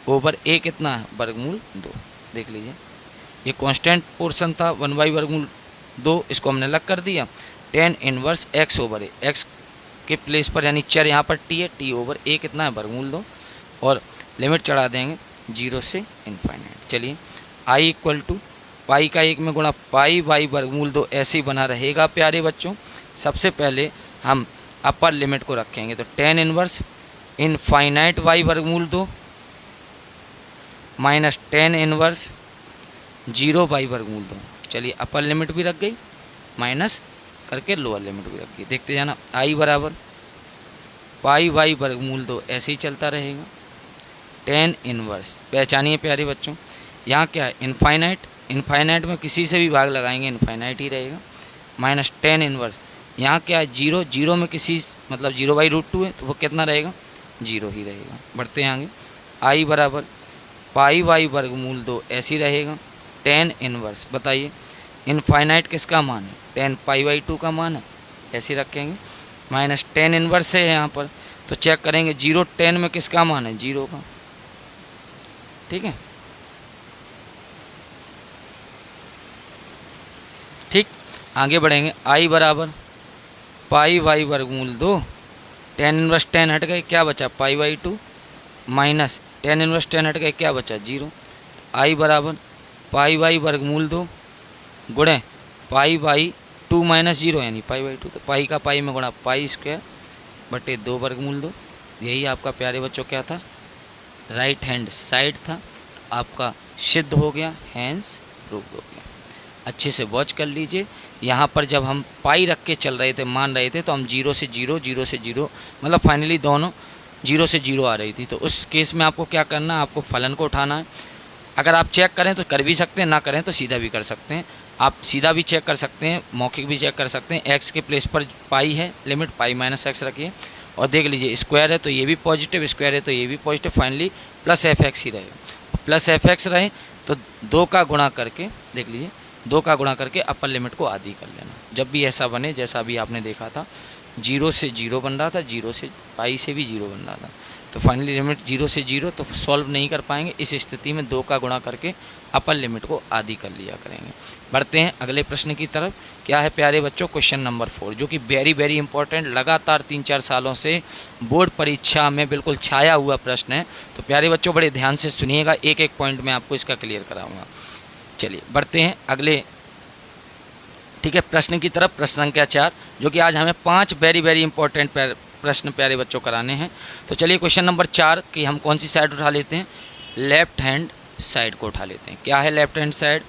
ओवर a कितना है, वर्गमूल 2। देख लीजिए ये कांस्टेंट पोर्शन था 1/2, इसको हमने अलग कर दिया। tan inverse x over a, x के प्लेस पर यानी चर यहाँ पर t है, t ओवर a कितना है, वर्गमूल 2, और लिमिट चढ़ा देंगे 0 से इनफाइनाइट। चलिए i इक्वल टू पाई का 1 में गुणा पाई बाई वर्गमूल 2 ऐसे ही बना रहेगा प्यारे बच्चों। सबसे पहले हम अपर लिमिट को रखेंगे, तो tan इनवर्स इनफाइनाइट y वर्गमूल 2 माइनस tan इनवर्स 0 y वर्गमूल 2। चलिए अपर लिमिट भी रख गई, माइनस करके लोअर लिमिट भी रख गई। देखते जाना, i बराबर पाई y वर्गमूल 2 ऐसे ही चलता रहेगा। tan इनवर्स पहचानिए प्यारे बच्चों, यहाँ क्या है, इनफाइनाइट, इनफाइनाइट में किसी से भी भाग लगाएंगे इनफाइनाइट ही रहेगा, माइनस tan इनवर्स, यहाँ क्या है, जीरो, जीरो में किसी मतलब 0/√2 है, तो वो कितना रहेगा, 0 ही रहेगा। बढ़ते हैं आगे, i बराबर पाई y वर्गमूल 2 ऐसे ही रहेगा। tan इनवर्स बताइए इनफाइनाइट किसका मान है, tan π/2 का मान है, ऐसे रखेंगे, माइनस tan इनवर्स है यहाँ पर, तो चेक करेंगे 0 tan में किसका मान है, 0 का। ठीक है, ठीक, आगे बढ़ेंगे। i बराबर पाई y वर्गमूल 2, tan इनवर्स tan हट गए, क्या बचा π/2, माइनस tan इनवर्स tan हट गए, क्या बचा 0। i बराबर पाई y वर्गमूल 2 गुणे π/2 माइनस 0 यानी π/2, तो पाई का पाई में गुणा पाई स्क्वायर बटे 2 वर्गमूल 2। यही आपका प्यारे बच्चों क्या था, राइट हैंड साइड था, तो आपका सिद्ध हो गया, हैंस प्रूव्ड हो गया। अच्छे से वॉच कर लीजिए, यहाँ पर जब हम पाई रख के चल रहे थे, मान रहे थे, तो हम 0 से 0, 0 से 0, मतलब फाइनली दोनों 0 से 0 आ रही थी। तो उस केस में आपको क्या करना है, आपको फलन को उठाना है। अगर आप चेक करें तो कर भी सकते हैं, ना करें तो सीधा भी कर सकते हैं। आप सीधा भी चेक कर सकते हैं, मौखिक भी चेक कर सकते हैं। एक्स के प्लेस पर पाई है, लिमिट पाई माइनस एक्स रखिए, और देख लीजिए स्क्वायर है तो ये भी पॉजिटिव, स्क्वायर है तो ये भी positive, finally plus F X ही रहेगा। प्लस एफ एक्स रहे तो 2 का गुणा करके, देख लीजिए 2 का गुणा करके अपर लिमिट को आधी कर लेना। जब भी ऐसा बने, जैसा अभी आपने देखा था 0 से 0 बन रहा था, 0 से पाई से भी 0 बन रहा था, तो फाइनली लिमिट 0 से 0, तो सॉल्व नहीं कर पाएंगे। इस स्थिति में 2 का गुणा करके अपर लिमिट को आधी कर लिया करेंगे। बढ़ते हैं अगले प्रश्न की तरफ। क्या है प्यारे बच्चों, क्वेश्चन नंबर 4, जो कि वेरी वेरी इंपॉर्टेंट, लगातार 3-4 सालों से बोर्ड परीक्षा में बिल्कुल छाया हुआ प्रश्न है। तो प्यारे बच्चों बड़े ध्यान से सुनिएगा, एक एक पॉइंट में आपको इसका क्लियर कराऊंगा। चलिए बढ़ते हैं अगले, ठीक है, प्रश्न की तरफ। प्रश्न संख्या 4, जो कि आज हमें 5 वेरी वेरी इंपॉर्टेंट प्रश्न प्यारे बच्चों कराने हैं। तो चलिए क्वेश्चन नंबर 4 की हम कौन सी साइड उठा लेते हैं, लेफ्ट हैंड साइड को उठा लेते हैं। क्या है लेफ्ट हैंड साइड,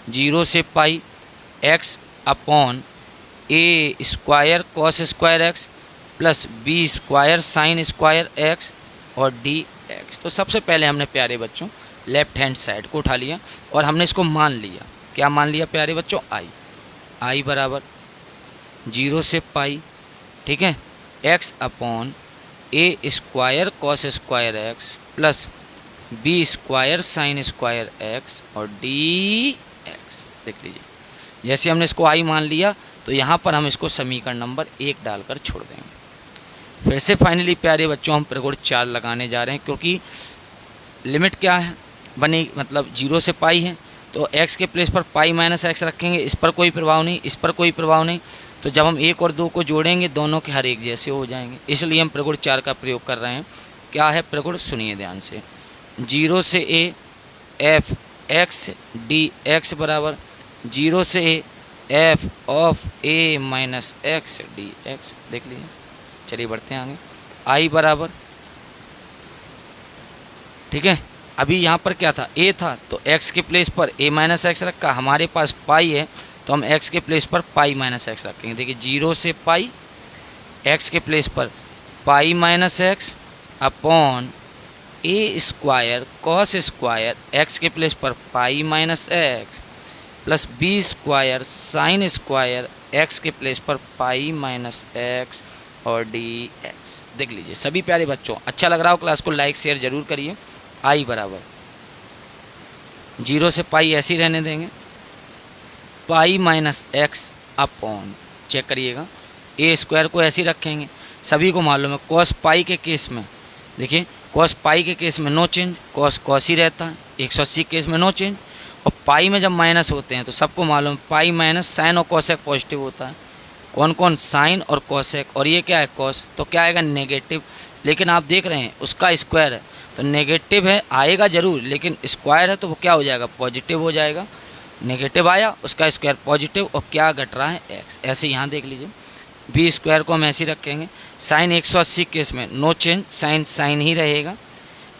0 से pi X upon A square cos square X plus B square sine square X और डी एक्स। तो सबसे पहले हमने प्यारे बच्चों लेफ्ट हैंड साइड को उठा लिया और हमने इसको मान लिया, क्या मान लिया प्यारे बच्चों, आई बराबर 0 से पाई, ठीक है, X upon A square cos square X plus B square sine square X और डी एक्स। देख लीजिए, जैसे हमने इसको आई मान लिया तो यहाँ पर हम इसको समीकरण नंबर 1 डालकर छोड़ देंगे। फिर से फाइनली प्यारे बच्चों हम प्रगुण 4 लगाने जा रहे हैं, क्योंकि लिमिट क्या है बनी, मतलब 0 से पाई है, तो x के प्लेस पर पाई माइनस एक्स रखेंगे, इस पर कोई प्रभाव नहीं, इस पर कोई प्रभाव नहीं। तो जब हम 1 और 2 को जोड़ेंगे दोनों के हर एक जैसे हो जाएंगे, इसलिए हम प्रगुण 4 का प्रयोग कर रहे हैं। क्या है प्रगुण, सुनिए ध्यान से। 0 से a f x D x बराबर 0 से a f of a minus x D X. देख लीजिए, चलिए बढ़ते हैं आगे। i बराबर, ठीक है, अभी यहाँ पर क्या था, a था, तो x के प्लेस पर a माइनस एक्स रखा, हमारे पास पाई है तो हम x के प्लेस पर पाई माइनस एक्स रखेंगे। देखिए 0 से पाई, x के प्लेस पर pi minus X upon A square cos square x के प्लेस पर pi minus X plus B square sine square x के प्लेस पर पाई माइनस एक्स और डी एक्स। देख लीजिए सभी प्यारे बच्चों, अच्छा लग रहा हो क्लास को लाइक शेयर जरूर करिए। i बराबर 0 से पाई ऐसे ही रहने देंगे, pi minus X upon, check करिएगा, ए स्क्वायर को ऐसे ही रखेंगे। सभी को मालूम है कॉस पाई के केस में, देखिए कॉस पाई के केस में नो चेंज, कॉस कॉस ही रहता है, 180 केस में नो चेंज। और पाई में जब माइनस होते हैं तो सबको मालूम पाई माइनस साइन और कॉसेक पॉजिटिव होता है। कौन कौन, साइन और कॉसेक, और ये क्या है कॉस, तो क्या आएगा नेगेटिव। लेकिन आप देख रहे हैं उसका स्क्वायर है तो नेगेटिव है, आएगा जरूर, लेकिन स्क्वायर है तो वो क्या हो जाएगा, पॉजिटिव हो जाएगा। नेगेटिव आया, उसका स्क्वायर पॉजिटिव, और क्या घट रहा है एक्स। ऐसे यहाँ देख लीजिए, बी स्क्वायर को हम ऐसे ही रखेंगे। साइन 180 केस में नो चेंज, साइन साइन ही रहेगा।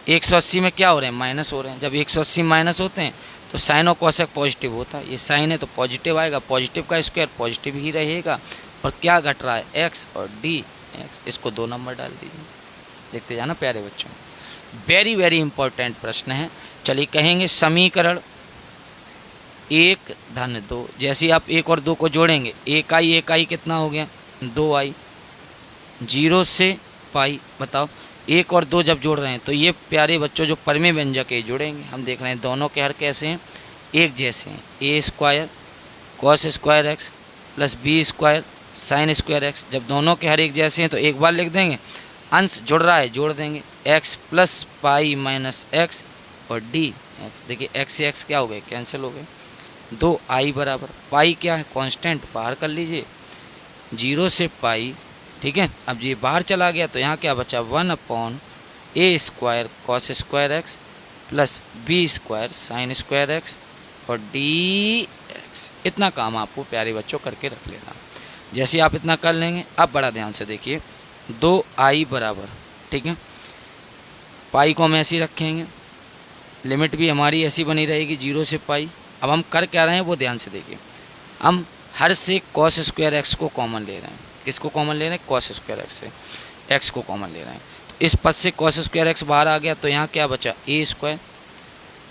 180 में क्या हो रहे हैं, माइनस हो रहे हैं। जब 180 माइनस होते हैं तो साइन और कॉसेक पॉजिटिव होता है, ये साइन है तो पॉजिटिव आएगा, पॉजिटिव का स्क्वायर पॉजिटिव ही रहेगा। और क्या घट रहा है, एक्स और डी एक्स। इसको 2 नंबर डाल दीजिए, देखते जाना प्यारे बच्चों, वेरी वेरी इंपॉर्टेंट प्रश्न है। चलिए कहेंगे समीकरण 1 धन 2, जैसे आप 1 और 2 को जोड़ेंगे, 1i कितना हो गया, 2i। 0 से पाई, बताओ 1 और 2 जब जोड़ रहे हैं तो ये प्यारे बच्चों जो परमे व्यंजक है जोड़ेंगे। हम देख रहे हैं दोनों के हर कैसे हैं, एक जैसे हैं। A square cos square X plus B square sine square X, जब दोनों के हर एक जैसे हैं तो एक बार लिख देंगे, अंश जुड़ रहा है जोड़ देंगे, x plus pi minus X और डी एक्स। देखिए एक्स से एक्स क्या हो गए, कैंसिल हो गए। 2i बराबर, पाई क्या है कांस्टेंट, बाहर कर लीजिए 0 से पाई, ठीक है। अब ये बाहर चला गया तो यहाँ क्या बचा, 1 upon A square cos square X plus B square sine square X और डी एक्स। इतना काम आपको प्यारे बच्चों करके रख लेना। जैसे आप इतना कर लेंगे, अब बड़ा ध्यान से देखिए, 2i बराबर, ठीक है, पाई को हम ऐसे ही रखेंगे, लिमिट भी हमारी ऐसी बनी रहेगी 0 से पाई। अब हम कर क्या रहे हैं वो ध्यान से देखिए, हम हर से कॉस स्क्वायर एक्स को कॉमन ले रहे हैं। किसको कॉमन ले रहे हैं, कॉस स्क्वायर एक्स से एक्स को कॉमन ले रहे हैं। तो इस पद से कॉस स्क्वायर एक्स बाहर आ गया तो यहाँ क्या बचा, ए स्क्वायर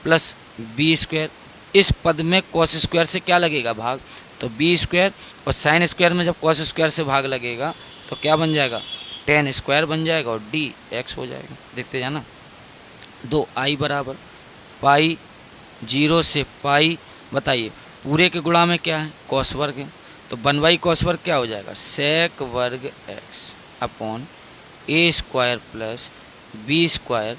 प्लस बी स्क्वायर। इस पद में कॉस स्क्वायर से क्या लगेगा, भाग, तो बी स्क्वायर, और साइन स्क्वायर में जब कॉस स्क्वायर से भाग लगेगा तो क्या बन जाएगा, टेन स्क्वायर बन जाएगा और डी एक्स हो जाएगा। देखते जाना, 2i बराबर पाई 0 से पाई, बताइए पूरे के गुणा में क्या है, कॉस वर्ग है, तो 1/, कॉस वर्ग क्या हो जाएगा, सेक वर्ग X upon A square plus B square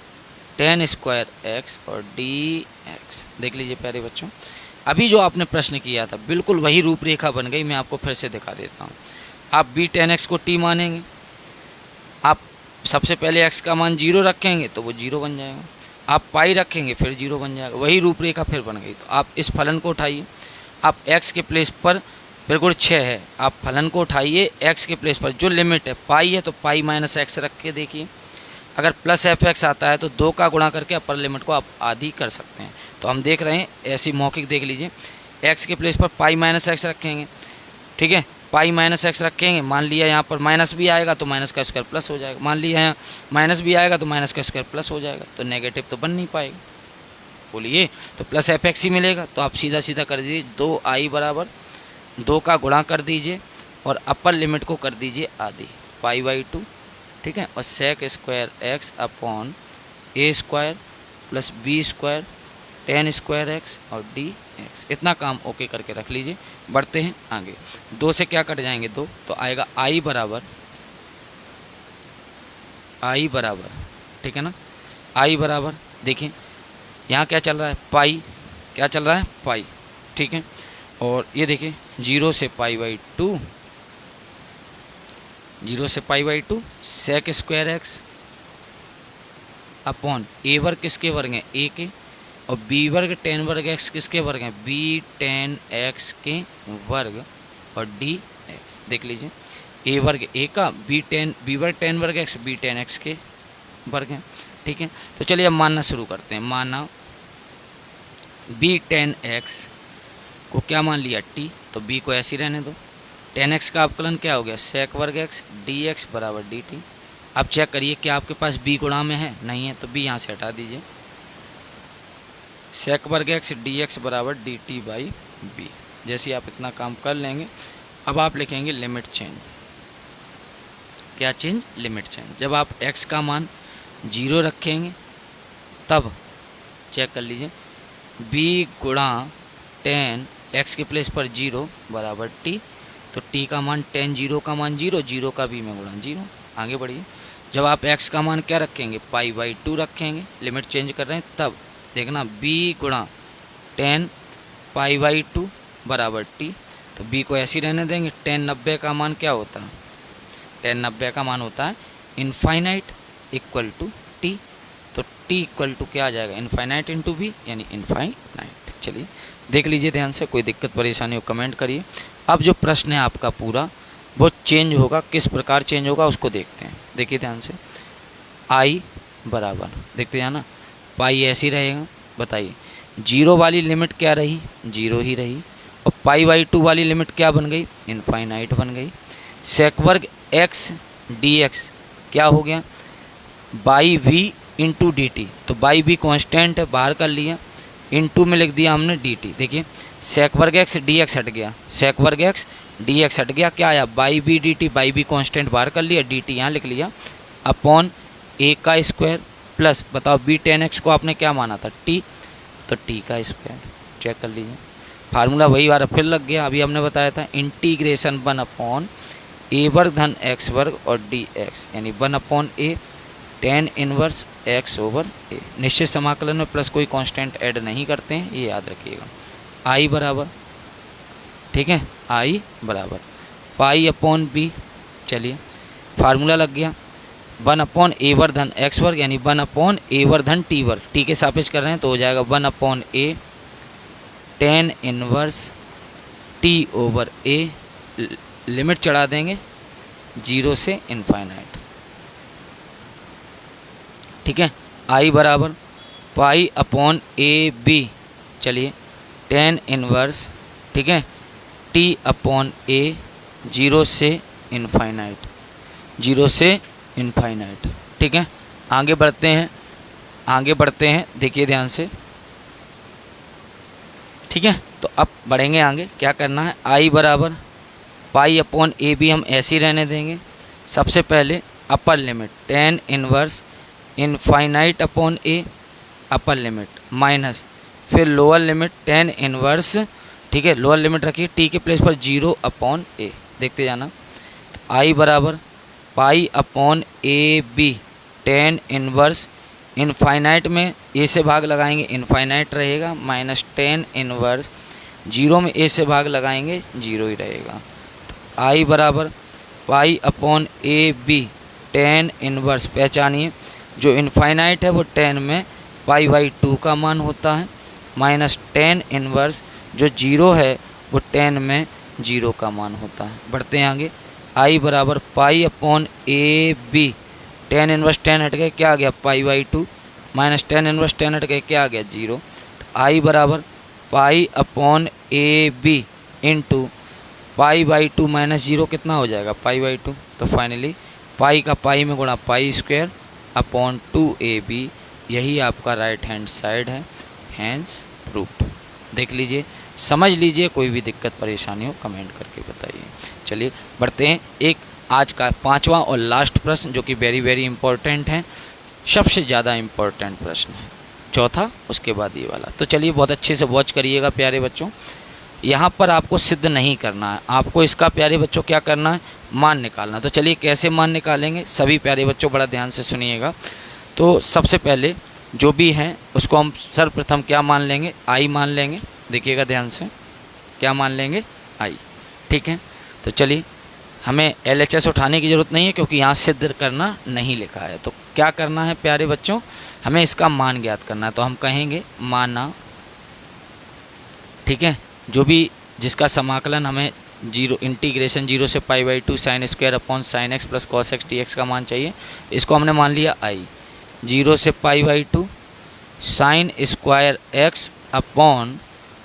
tan square X और डी एक्स। देख लीजिए प्यारे बच्चों, अभी जो आपने प्रश्न किया था बिल्कुल वही रूपरेखा बन गई। मैं आपको फिर से दिखा देता हूँ। आप बी टेन एक्स को टी मानेंगे, आप सबसे पहले x का मान 0 रखेंगे तो वो 0 बन जाएगा, आप पाई रखेंगे फिर 0 बन जाएगा, वही रूपरेखा फिर बन गई। तो आप इस फलन को उठाइए, आप x के प्लेस पर बिल्कुल 6 है, आप फलन को उठाइए, x के प्लेस पर जो लिमिट है पाई है तो पाई माइनस एक्स रख के देखिए, अगर प्लस एफ एक्स आता है तो 2 का गुणा करके अपर लिमिट को आप आधी कर सकते हैं। तो हम देख रहे हैं ऐसी मौखिक, देख लीजिए, x के प्लेस पर पाई माइनस एक्स रखेंगे, ठीक है, पाई माइनस एक्स रखेंगे, मान लिया यहाँ पर माइनस भी आएगा तो माइनस का स्क्वायर प्लस हो जाएगा, मान लिया यहाँ माइनस भी आएगा तो माइनस का स्क्वायर प्लस हो जाएगा, तो नेगेटिव तो बन नहीं पाएगा, बोलिए, तो प्लस एफ एक्स ही मिलेगा। तो आप सीधा सीधा कर दीजिए, 2i बराबर 2 का गुणा कर दीजिए और अपर लिमिट को कर दीजिए आधी, पाई/2, ठीक है, और sec square X upon A square plus B square tan square X और डी एक्स। इतना काम ओके करके रख लीजिए। बढ़ते हैं आगे, 2 से क्या कट जाएंगे, 2, तो आएगा i बराबर, ठीक है ना, i बराबर, देखिए यहाँ क्या चल रहा है, पाई, क्या चल रहा है, पाई, ठीक है। और ये देखिए 0 से π/2, 0 से π/2 सेक स्क्वायर एक्स अपॉन ए वर्ग किसके वर्ग हैं, ए के, और बी वर्ग टेन वर्ग एक्स किसके वर्ग हैं, बी टेन एक्स के वर्ग, और डी एक्स। देख लीजिए ए वर्ग ए का, बी वर्ग टेन वर्ग एक्स, बी टेन एक्स के वर्ग हैं, ठीक है। तो चलिए अब मानना शुरू करते हैं। माना बी टेन एक्स को क्या मान लिया, टी, तो बी को ऐसे ही रहने दो। टेन एक्स का अवकलन क्या हो गया, सेक वर्ग एक्स डी एक्स बराबर डी टी। अब चेक करिए क्या आपके पास बी गुणा में है, नहीं है, तो बी यहाँ से हटा दीजिए। सेक वर्ग एक्स डी एक्स बराबर डी टी बाई बी। जैसे ही आप इतना काम कर लेंगे, अब आप लिखेंगे लिमिट चेंज। क्या चेंज, लिमिट चेंज। जब आप x का मान 0 रखेंगे तब चेक कर लीजिए, b गुणा टेन एक्स के प्लेस पर 0 बराबर t, तो t का मान टेन, 0 का मान 0, 0 का b में गुणा 0। आगे बढ़िए। जब आप x का मान क्या रखेंगे, π/2 रखेंगे, लिमिट चेंज कर रहे हैं, तब देखना b गुणा टेन π/2 बराबर t, तो b को ऐसे ही रहने देंगे। टेन 90 का मान क्या होता है, टेन 90 का मान होता है इनफाइनाइट इक्वल टू टी, तो टी इक्वल टू क्या आ जाएगा, इनफाइनाइट इंटू बी, यानी इनफाइनाइट। चलिए देख लीजिए ध्यान से, कोई दिक्कत परेशानी हो कमेंट करिए। अब जो प्रश्न है आपका पूरा वो चेंज होगा, किस प्रकार चेंज होगा उसको देखते हैं। देखिए ध्यान से, आई बराबर, देखते हैं ना, पाई ऐसी रहेगा। बताइए 0 वाली लिमिट क्या रही, 0 ही रही, और π/2 वाली लिमिट क्या बन गई, इनफाइनाइट बन गई। सेक वर्ग एक्स डी एक्स क्या हो गया, by V into D T, तो बाई वी कॉन्स्टेंट है, बाहर कर लिया, इंटू में लिख दिया हमने डी टी। देखिए सेक वर्ग एक्स डी एक्स हट गया, सेक वर्ग एक्स डी एक्स हट गया, क्या आया, by B D T, by B constant बाहर कर लिया, डी टी यहाँ लिख लिया, अपॉन ए का स्क्वायर प्लस, बताओ बी टेन एक्स को आपने क्या माना था, टी, तो टी का स्क्वायर। चेक कर लीजिए फार्मूला वही बार फिर लग गया, अभी हमने बताया था इंटीग्रेशन 1 अपॉन ए वर्ग धन एक्स वर्ग और डी एक्स, यानी 1 अपॉन ए टेन इनवर्स एक्स ओवर ए। निश्चित समाकलन में प्लस कोई कांस्टेंट ऐड नहीं करते हैं, ये याद रखिएगा। आई बराबर, ठीक है, आई बराबर पाई अपॉन बी। चलिए फार्मूला लग गया, 1 अपॉन ए वर्ग धन एक्स वर्ग, यानी 1 अपॉन ए वर्ग धन टी वर्ग, टी के सापेक्ष कर रहे हैं तो हो जाएगा 1 अपॉन ए टेन इनवर्स टी ओवर ए, लिमिट चढ़ा देंगे 0 से इनफाइनाइट, ठीक है। आई बराबर पाई अपॉन ए बी, चलिए टेन इनवर्स, ठीक है, टी अपॉन ए 0 से इनफाइनाइट, 0 से इनफाइनाइट, ठीक है। आगे बढ़ते हैं, आगे बढ़ते हैं, देखिए ध्यान से, ठीक है। तो अब बढ़ेंगे आगे, क्या करना है, आई बराबर पाई अपॉन ए बी हम ऐसे ही रहने देंगे। सबसे पहले upper limit tan inverse infinite upon A, upper limit, minus फिर लोअर लिमिट टेन इनवर्स, ठीक है, लोअर लिमिट रखिए टी के प्लेस पर 0 अपॉन ए, देखते जाना। तो आई बराबर pi upon A B tan inverse, infinite में ए से भाग लगाएंगे इनफाइनाइट रहेगा, माइनस टेन इनवर्स 0 में ए से भाग लगाएंगे 0 ही रहेगा। तो आई बराबर pi upon A B tan inverse, पहचानिए जो इनफाइनाइट है वो 10 में π/2 का मान होता है, माइनस टेन इनवर्स जो 0 है वो 10 में 0 का मान होता है। बढ़ते हैं आगे, आई बराबर pi upon A B tan inverse 10 हट गए, क्या आ गया π/2, माइनस टेन इनवर्स 10 हट गए, क्या आ गया 0। तो आई बराबर pi upon A B into π/2 minus 0 कितना हो जाएगा π/2, तो फाइनली पाई का पाई में गुणा पाई स्क्वायर अपॉन 2ab, यही आपका राइट हैंड साइड है, हैंस प्रूव्ड। देख लीजिए, समझ लीजिए, कोई भी दिक्कत परेशानी हो कमेंट करके बताइए। चलिए बढ़ते हैं, एक आज का 5वां और लास्ट प्रश्न जो कि वेरी वेरी इंपॉर्टेंट है, सबसे ज़्यादा इम्पोर्टेंट प्रश्न है, चौथा उसके बाद ये वाला। तो चलिए बहुत अच्छे से वॉच करिएगा प्यारे बच्चों, यहाँ पर आपको सिद्ध नहीं करना है, आपको इसका प्यारे बच्चों क्या करना है, मान निकालना। तो चलिए कैसे मान निकालेंगे, सभी प्यारे बच्चों बड़ा ध्यान से सुनिएगा। तो सबसे पहले जो भी है उसको हम सर्वप्रथम क्या मान लेंगे, आई मान लेंगे। देखिएगा ध्यान से, क्या मान लेंगे, आई। ठीक है, तो चलिए, हमें LHS उठाने की ज़रूरत नहीं है क्योंकि यहाँ सिद्ध करना नहीं लिखा है। तो क्या करना है प्यारे बच्चों, हमें इसका मान ज्ञात करना है। तो हम कहेंगे माना, ठीक है, जो भी जिसका समाकलन हमें इंटीग्रेशन 0 से π/2 sin square upon sin x plus cos x dx का मान चाहिए, इसको हमने मान लिया i। 0 से π/2 sin square x upon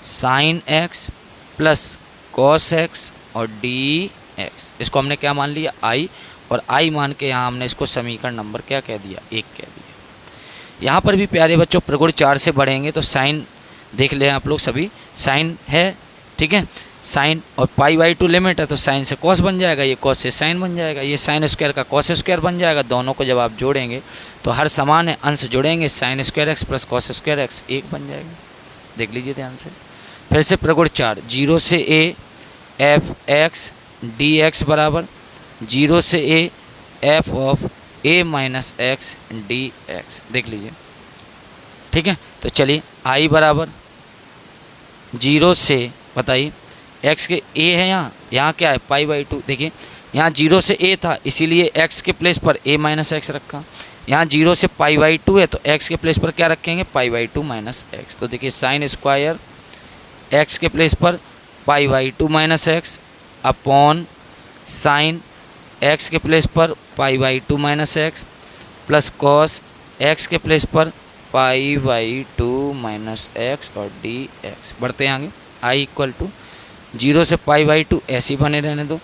sin x plus cos x और dx, इसको हमने क्या मान लिया, i। और i मान के यहाँ हमने इसको समीकरण नंबर क्या कह दिया, 1 कह दिया। यहाँ पर भी प्यारे बच्चों प्रगुण 4 से बढ़ेंगे तो साइन देख लें आप लोग सभी, साइन है, ठीक है, साइन और π/2 लिमिट है तो साइन से कॉस बन जाएगा, ये कॉस से साइन बन जाएगा, ये साइन स्क्वायर का कॉस स्क्वायर बन जाएगा। दोनों को जब आप जोड़ेंगे तो हर समान है, अंश जोड़ेंगे, sign square X plus cos square x 1 बन जाएगा। देख लीजिए ध्यान से। फिर से प्रगुण 4, 0 से a f x dx बराबर 0 से a f of a minus x dx। देख लीजिए, ठीक है। तो चलिए i बराबर 0 से, बताइए x के a है, यहाँ क्या है π/2। देखिए यहाँ 0 से a था इसीलिए x के प्लेस पर a माइनस एक्स रखा। यहाँ 0 से π/2 है तो x के प्लेस पर क्या रखेंगे, π/2 माइनस एक्स। तो देखिए साइन स्क्वायर x के प्लेस पर π/2 minus X upon sine x के प्लेस पर π/2 minus X plus cos x के प्लेस पर π/2 माइनस एक्स और dx। बढ़ते हैं आगे, i इक्वल टू 0 से π/2 ऐसे ही बने रहने दो,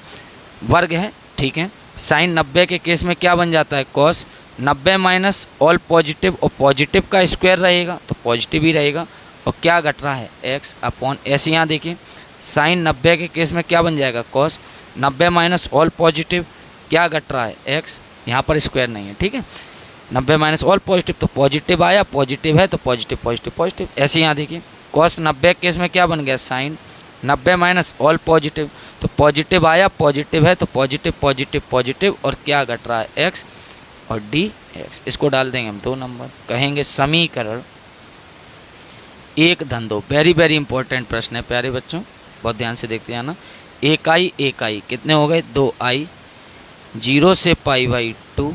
वर्ग है, ठीक है। साइन 90 के केस में क्या बन जाता है, कॉस 90 माइनस ऑल पॉजिटिव, और पॉजिटिव का स्क्वायर रहेगा तो पॉजिटिव ही रहेगा, और क्या घट रहा है, x अपॉन ऐसे। यहाँ देखिए साइन 90 के केस में क्या बन जाएगा, कॉस 90 माइनस ऑल पॉजिटिव, क्या घट रहा है, x, यहाँ पर स्क्वायर नहीं है, ठीक है। 90 माइनस ऑल पॉजिटिव तो पॉजिटिव आया, पॉजिटिव है तो पॉजिटिव पॉजिटिव पॉजिटिव, ऐसे यहाँ देखिए कॉस 90 केस में क्या बन गया, साइन 90 माइनस ऑल पॉजिटिव, तो पॉजिटिव आया, पॉजिटिव है तो पॉजिटिव पॉजिटिव पॉजिटिव, और क्या घट रहा है, x और dx। इसको डाल देंगे हम 2 नंबर, कहेंगे समीकरण 1/2। वेरी वेरी इंपॉर्टेंट प्रश्न है प्यारे बच्चों, बहुत ध्यान से देखते जाना। 1i कितने हो गए, 2i 0 से π/2,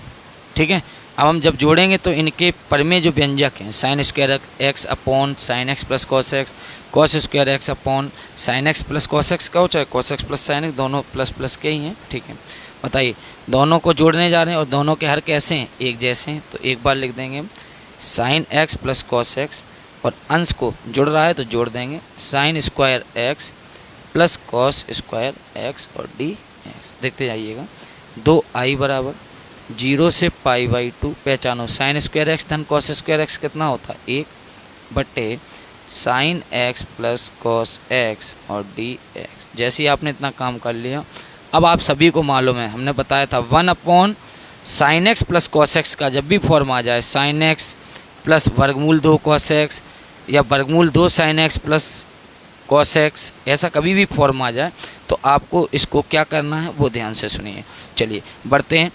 ठीक है। अब हम जब जोड़ेंगे तो इनके परमेय जो व्यंजक हैं, sign square X upon sine x plus cos x, cos square X upon sine x plus cos x का हो, चाहे cos x plus sine x, दोनों प्लस प्लस के ही हैं, ठीक है। बताइए दोनों को जोड़ने जा रहे हैं और दोनों के हर कैसे हैं, एक जैसे हैं, तो एक बार लिख देंगे sine x plus cos x, और अंश को जुड़ रहा है तो जोड़ देंगे sign square X plus cos square X और dx। देखते जाइएगा, 2i बराबर 0 से π/2, पहचानो साइन स्क्वायर एक्स धन कॉस स्क्वायर एक्स कितना होता है, 1 बटे sine x plus cos x और dx। जैसे ही आपने इतना काम कर लिया, अब आप सभी को मालूम है, हमने बताया था 1 upon sine x plus cos x का जब भी फॉर्म आ जाए, साइन एक्स प्लस वर्गमूल 2 कॉस एक्स या वर्गमूल 2 sine x plus cos x, ऐसा कभी भी फॉर्म आ जाए तो आपको इसको क्या करना है वो ध्यान से सुनिए। चलिए बढ़ते हैं,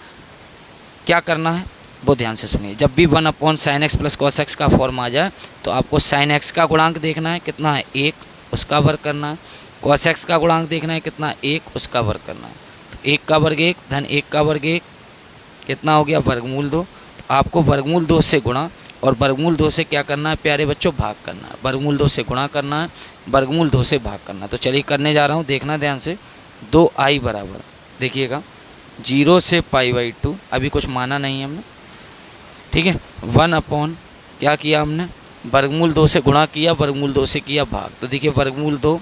क्या करना है वो ध्यान से सुनिए। जब भी 1 upon sine x plus cos x का फॉर्म आ जाए तो आपको साइन एक्स का गुणांक देखना है कितना है, 1, उसका वर्ग करना है। कॉस एक्स का गुणांक देखना है कितना, 1, उसका वर्ग करना है। तो 1 का वर्ग 1 धन 1 का वर्ग 1 कितना हो गया, वर्गमूल 2। तो आपको वर्गमूल 2 से गुणा और वर्गमूल 2 से क्या करना है प्यारे बच्चों, भाग करना है। वर्गमूल 2 से गुणा करना है, वर्गमूल 2 से भाग करना है। तो चलिए करने जा रहा हूँ, देखना ध्यान से। 2i बराबर, देखिएगा 0 से π/2, अभी कुछ माना नहीं है हमने, ठीक है। 1 अपॉन क्या किया हमने, वर्गमूल 2 से गुणा किया, वर्गमूल 2 से किया भाग। तो देखिए वर्गमूल 2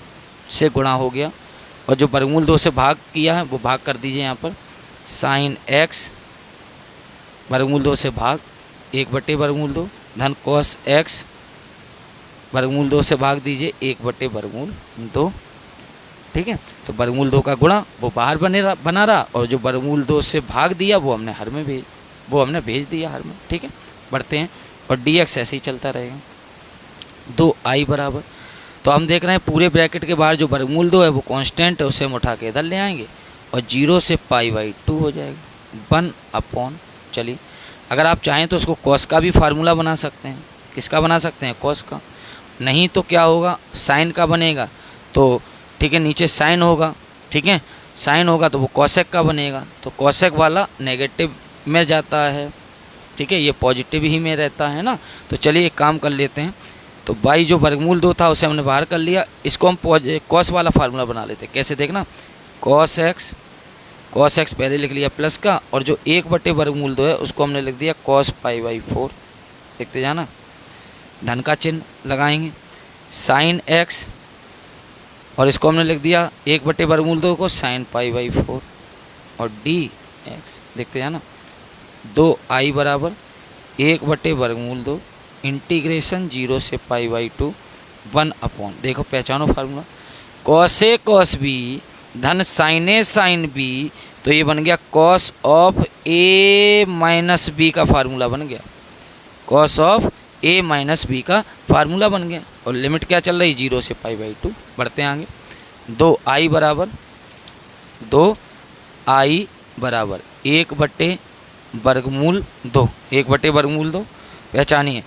से गुणा हो गया, और जो वर्गमूल 2 से भाग किया है वो भाग कर दीजिए यहाँ पर, साइन एक्स वर्गमूल 2 से भाग 1 बटे वर्गमूल 2 धन कॉस एक्स वर्गमूल 2 से भाग दीजिए 1 बटे वर्गमूल 2, ठीक है। तो वर्गमूल 2 का गुणा वो बाहर बना रहा, और जो वर्गमूल 2 से भाग दिया वो हमने भेज दिया हर में, ठीक है। बढ़ते हैं, और dx ऐसे ही चलता रहेगा। 2i बराबर, तो हम देख रहे हैं पूरे ब्रैकेट के बाहर जो वर्गमूल 2 है वो कांस्टेंट है, उसे हम उठा के इधर ले आएंगे और 0 से π/2 हो जाएगा 1 अपॉन। चलिए अगर आप चाहें तो उसको कॉस का भी फार्मूला बना सकते हैं, किसका बना सकते हैं, कॉस का। नहीं तो क्या होगा, साइन का बनेगा, तो ठीक है नीचे साइन होगा, ठीक है साइन होगा तो वो कॉसेक का बनेगा, तो कॉसेक वाला नेगेटिव में जाता है, ठीक है ये पॉजिटिव ही में रहता है ना। तो चलिए एक काम कर लेते हैं, तो बाई जो वर्गमूल 2 था उसे हमने बाहर कर लिया, इसको हम कॉस वाला फार्मूला बना लेते हैं। कैसे देखना, कॉस एक्स पहले लिख लिया प्लस का, और जो 1/वर्गमूल 2 है उसको हमने लिख दिया कॉस π/4। देखते जाना, धन का चिन्ह लगाएंगे, साइन एक्स और इसको हमने लिख दिया 1/वर्गमूल 2 को साइन π/4 और डी एक्स। देखते जाना, 2i बराबर 1/वर्गमूल 2 इंटीग्रेशन 0 से π/2 1/, देखो पहचानो formula, cos A cos B धन साइन ए साइन बी, तो ये बन गया cos of A minus B का फार्मूला बन गया, cos of A minus B का फार्मूला बन गया। और लिमिट क्या चल रही, 0 से π/2। बढ़ते हैं आगे, 2i बराबर 1/वर्गमूल 2, 1/वर्गमूल 2 पहचानिए,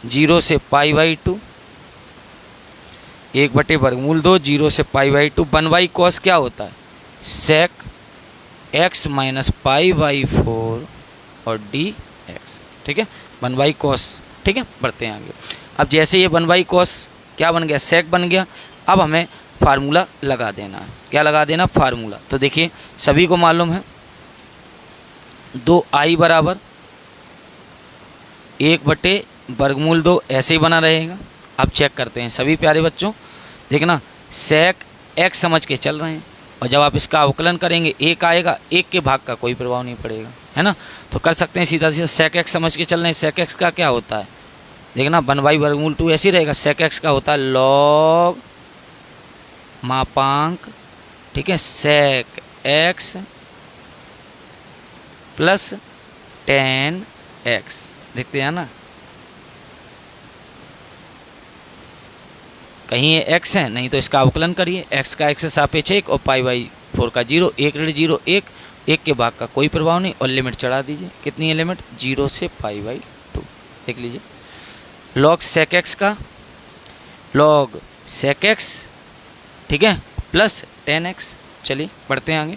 0 से π/2, 1/वर्गमूल 2 0 से π/2। 1/, कॉस क्या होता है, सेक x माइनस π/4 और डी एक्स, ठीक है 1/, कॉस, ठीक है। बढ़ते हैं आगे, अब जैसे ये 1/, कॉस क्या बन गया, सेक बन गया। अब हमें फार्मूला लगा देना है, क्या लगा देना, फार्मूला। तो देखिए सभी को मालूम है 2i बराबर 1/वर्गमूल 2 ऐसे ही बना रहेगा। अब चेक करते हैं सभी प्यारे बच्चों, देखना सेक x समझ के चल रहे हैं, और जब आप इसका अवकलन करेंगे 1 आएगा, 1 के भाग का कोई प्रभाव नहीं पड़ेगा, है ना। तो कर सकते हैं सीधा सीधा, सेक x समझ के चल रहे हैं, सेक x का क्या होता है, देखना 1/वर्गमूल 2 ऐसे ही रहेगा, सेक x का होता है लॉग मापांक, ठीक है सेक x प्लस tan x। देखते हैं ना, कहीं ये x है, नहीं तो इसका अवकलन करिए, x का x से सापेक्ष 1 और π/4 का 0, 1 ऋण 0 1, 1 के भाग का कोई प्रभाव नहीं, और लिमिट चढ़ा दीजिए, कितनी है लिमिट, 0 से π/2। देख लीजिए, लॉग सेक x का लॉग सेक x, ठीक है प्लस tan x। चलिए बढ़ते हैं आगे,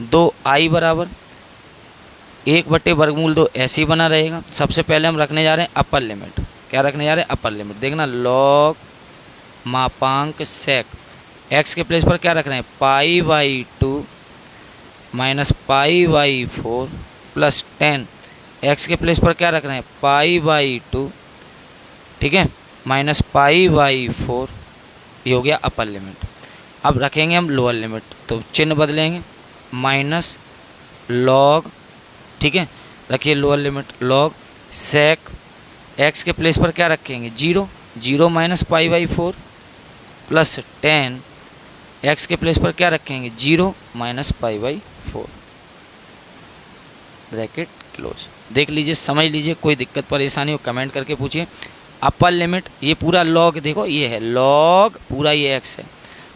2i बराबर 1/वर्गमूल 2 ऐसे ही बना रहेगा। सबसे पहले हम रखने जा रहे हैं अपर लिमिट, क्या रखने जा रहे हैं, अपर लिमिट। देखना लॉग मापांक सेक x के प्लेस पर क्या रख रहे हैं, π/2 माइनस π/4 प्लस tan x के प्लेस पर क्या रख रहे हैं, π/2, ठीक है माइनस π/4, ये हो गया अपर लिमिट। अब रखेंगे हम लोअर लिमिट, तो चिन्ह बदलेंगे, माइनस लॉग, ठीक है रखिए lower limit, log sec x के प्लेस पर क्या रखेंगे, 0 माइनस π/4 प्लस tan x के प्लेस पर क्या रखेंगे, 0 माइनस π/4, ब्रैकेट क्लोज। देख लीजिए, समझ लीजिए, कोई दिक्कत परेशानी हो कमेंट करके पूछिए। अपर लिमिट ये पूरा लॉग, देखो ये है लॉग, पूरा ये x है,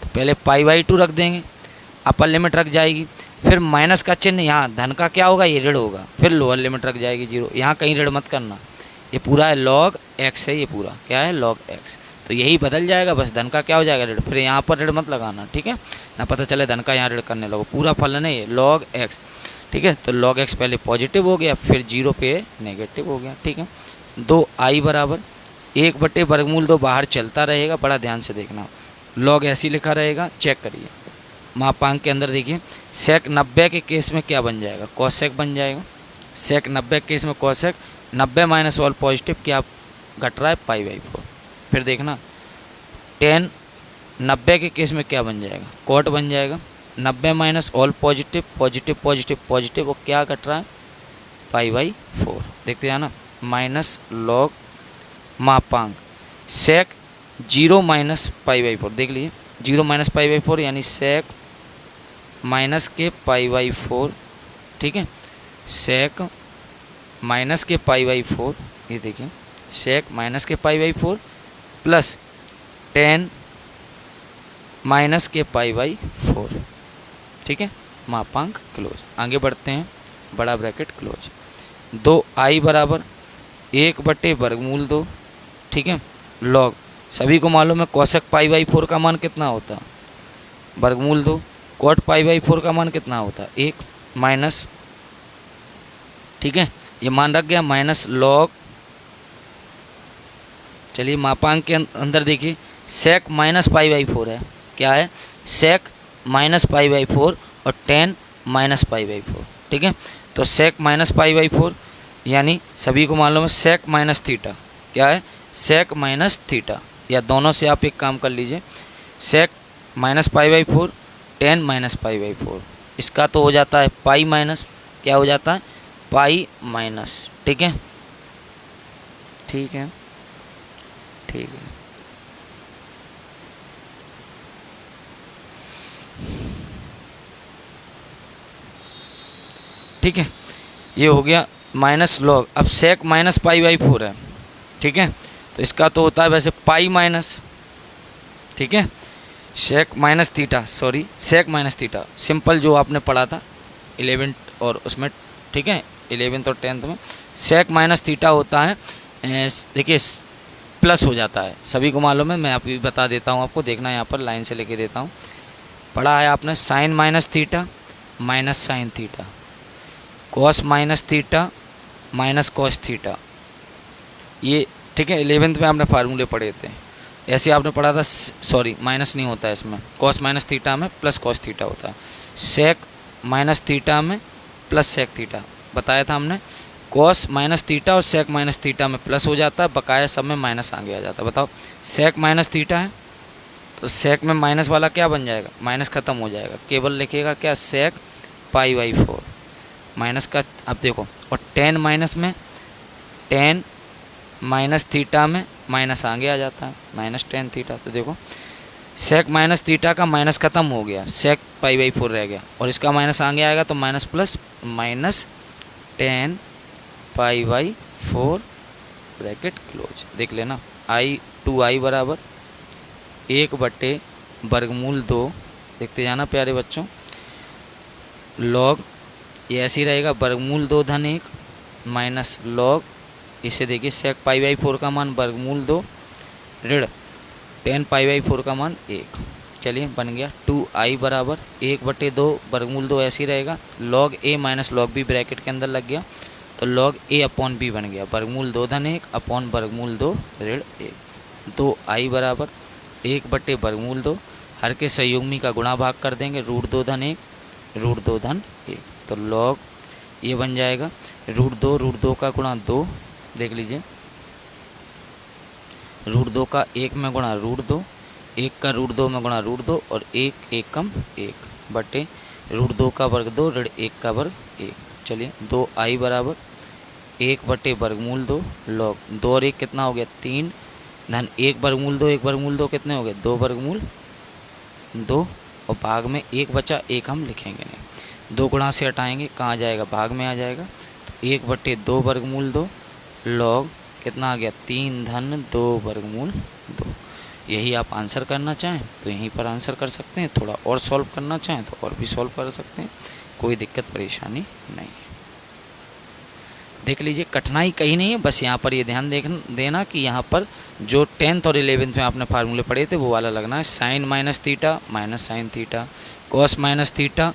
तो पहले π/2 रख देंगे, अपर लिमिट रख जाएगी, फिर माइनस का चिन्ह, यहाँ धन का क्या होगा, ये ऋण होगा, फिर लोअर लिमिट रख जाएगी 0, यहाँ कहीं ऋण मत करना, ये पूरा है लॉग x है, ये पूरा क्या है लॉग x, तो यही बदल जाएगा, बस धन का क्या हो जाएगा ऋण, फिर यहाँ पर ऋण मत लगाना, ठीक है ना, पता चले धन का यहाँ ऋण करने लगो, पूरा फलन है ये लॉग x, ठीक है। तो लॉग x पहले पॉजिटिव हो गया, फिर 0 पे नेगेटिव हो गया, ठीक है। 2i बराबर 1/वर्गमूल 2 बाहर चलता रहेगा, बड़ा ध्यान से देखना, लॉग ऐसे लिखा रहेगा, चेक करिए मापांक के अंदर। देखिए सेक 90 के केस में क्या बन जाएगा, कॉसेक बन जाएगा, सेक 90 के केस में कॉसेक, 90 माइनस ऑल पॉजिटिव क्या घट रहा है, π/4। फिर देखना tan 90 के केस में क्या बन जाएगा, कॉट बन जाएगा, 90 minus all positive positive positive positive, और क्या घट रहा है, π/4। देखते हैं ना, माइनस लॉग मापांक सेक 0 माइनस π/4, देख लीजिए 0 माइनस π/4 यानी सेक माइनस के π/4, ठीक है सेक माइनस के π/4, ये देखिए सेक माइनस के π/4 प्लस tan माइनस के π/4, ठीक है मापांक क्लोज। आगे बढ़ते हैं, बड़ा ब्रैकेट क्लोज। 2i बराबर 1/वर्गमूल 2 ठीक है। लॉग सभी को मालूम है कोसेक पाई बाई 4 का मान कितना होता है, वर्गमूल 2। कॉट पाई बाई 4 का मान कितना होता है, 1 माइनस, ठीक है, ये मान रख गया, माइनस लॉग। चलिए मापांक के अंदर देखिए, सेक माइनस पाई बाई 4 है, क्या है, सेक माइनस पाई बाई 4 और टेन माइनस पाई बाई 4, ठीक है। तो सेक माइनस पाई बाई 4 यानी सभी को मालूम है सेक माइनस थीटा, क्या है, सेक माइनस थीटा, या दोनों से आप एक काम कर लीजिए, sec minus pi by 4 tan minus pi by 4, इसका तो हो जाता है पाई माइनस, क्या हो जाता है, पाई माइनस, ठीक है, ठीक है, ठीक है। ठीक है, ये हो गया माइनस लॉग। अब सेक माइनस पाई बाई 4 है, ठीक है, तो इसका तो होता है वैसे पाई माइनस, ठीक है, sec minus theta, sorry sec minus theta, simple जो आपने पढ़ा था 11th और उसमें, ठीक है, 11th और 10th में सेक माइनस थीटा होता है, देखिए प्लस हो जाता है, सभी को मालूम है, मैं अभी बता देता हूँ आपको, देखना यहाँ पर लाइन से लेके देता हूँ। पढ़ा है आपने sine minus theta minus sine theta, cos minus theta minus cos theta, ये ठीक है 11th में आपने फार्मूले पढ़े थे, ऐसे आपने पढ़ा था, सॉरी माइनस नहीं होता है इसमें, कॉस माइनस थीटा में प्लस कॉस थीटा होता है, सेक माइनस थीटा में प्लस सेक थीटा बताया था हमने, कॉस माइनस थीटा और सेक माइनस थीटा में प्लस हो जाता है, बकाया सब में माइनस आगे आ जाता है। बताओ सेक माइनस थीटा है तो सेक में माइनस वाला क्या बन जाएगा, माइनस ख़त्म हो जाएगा, केवल लिखेगा क्या, सेक पाई बाई 4 माइनस का, अब देखो, और टेन माइनस में, टेन माइनस थीटा में माइनस आगे आ जाता है, माइनस टेन थीटा, तो देखो सेक माइनस थीटा का माइनस ख़त्म हो गया, सेक पाई बाई 4 रह गया, और इसका माइनस आगे आएगा तो minus plus minus ten pi by 4 bracket close, देख लेना, आई 2i बराबर 1/√2, देखते जाना प्यारे बच्चों, लॉग ये ऐसे ही रहेगा, वर्गमूल 2 धन 1 माइनस लॉग, इसे देखिए सेक पाई बाई 4 का मान वर्गमूल 2 ऋण टेन पाई बाई 4 का मान 1, चलिए बन गया 2i बराबर 1/2 वर्गमूल 2 ऐसे ही रहेगा, log a minus log b bracket के अंदर लग गया, तो लॉग a अपॉन b बन गया, वर्गमूल 2 धन 1 अपॉन वर्गमूल 2 ऋण 1, 2i बराबर 1/वर्गमूल 2, हर के संयुग्मी का गुणा भाग कर देंगे, √2 धन 1 √2 धन 1, तो लॉग ये बन जाएगा √2 का गुणा 2, देख लीजिए, √2 का 1 में गुणा √2, 1 का √2 में गुणा √2 और 1 1 कम 1 बटे √2 का वर्ग 2 ऋण 1 का वर्ग 1, चलिए 2i बराबर 1/वर्गमूल 2 लॉग 2 और 1 कितना हो गया 3 धन 1/2 कितने हो गए 2 2 और भाग में 1 बचा, 1 हम लिखेंगे नहीं, 2 गुणा से हटाएंगे, कहाँ जाएगा, भाग में आ जाएगा, तो 1/2 वर्गमूल 2 लॉग कितना आ गया 3 धन 2 वर्गमूल 2। यही आप आंसर करना चाहें तो यहीं पर आंसर कर सकते हैं, थोड़ा और सॉल्व करना चाहें तो और भी सॉल्व कर सकते हैं, कोई दिक्कत परेशानी नहीं है। देख लीजिए कठिनाई कहीं नहीं है, बस यहाँ पर ये ध्यान देना कि यहाँ पर जो 10th और 11th में आपने फार्मूले पढ़े थे वो वाला लगना है, sine minus theta minus sine theta, cos minus theta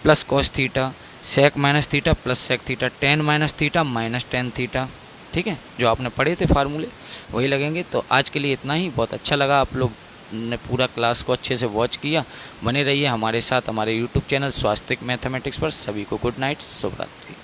plus cos theta, sec minus theta plus sec theta, tan minus theta minus tan theta, ठीक है, जो आपने पढ़े थे फार्मूले वही लगेंगे। तो आज के लिए इतना ही, बहुत अच्छा लगा आप लोग ने पूरा क्लास को अच्छे से वॉच किया, बने रहिए हमारे साथ हमारे यूट्यूब चैनल स्वास्तिक मैथमेटिक्स पर। सभी को गुड नाइट, शुभ रात्रि।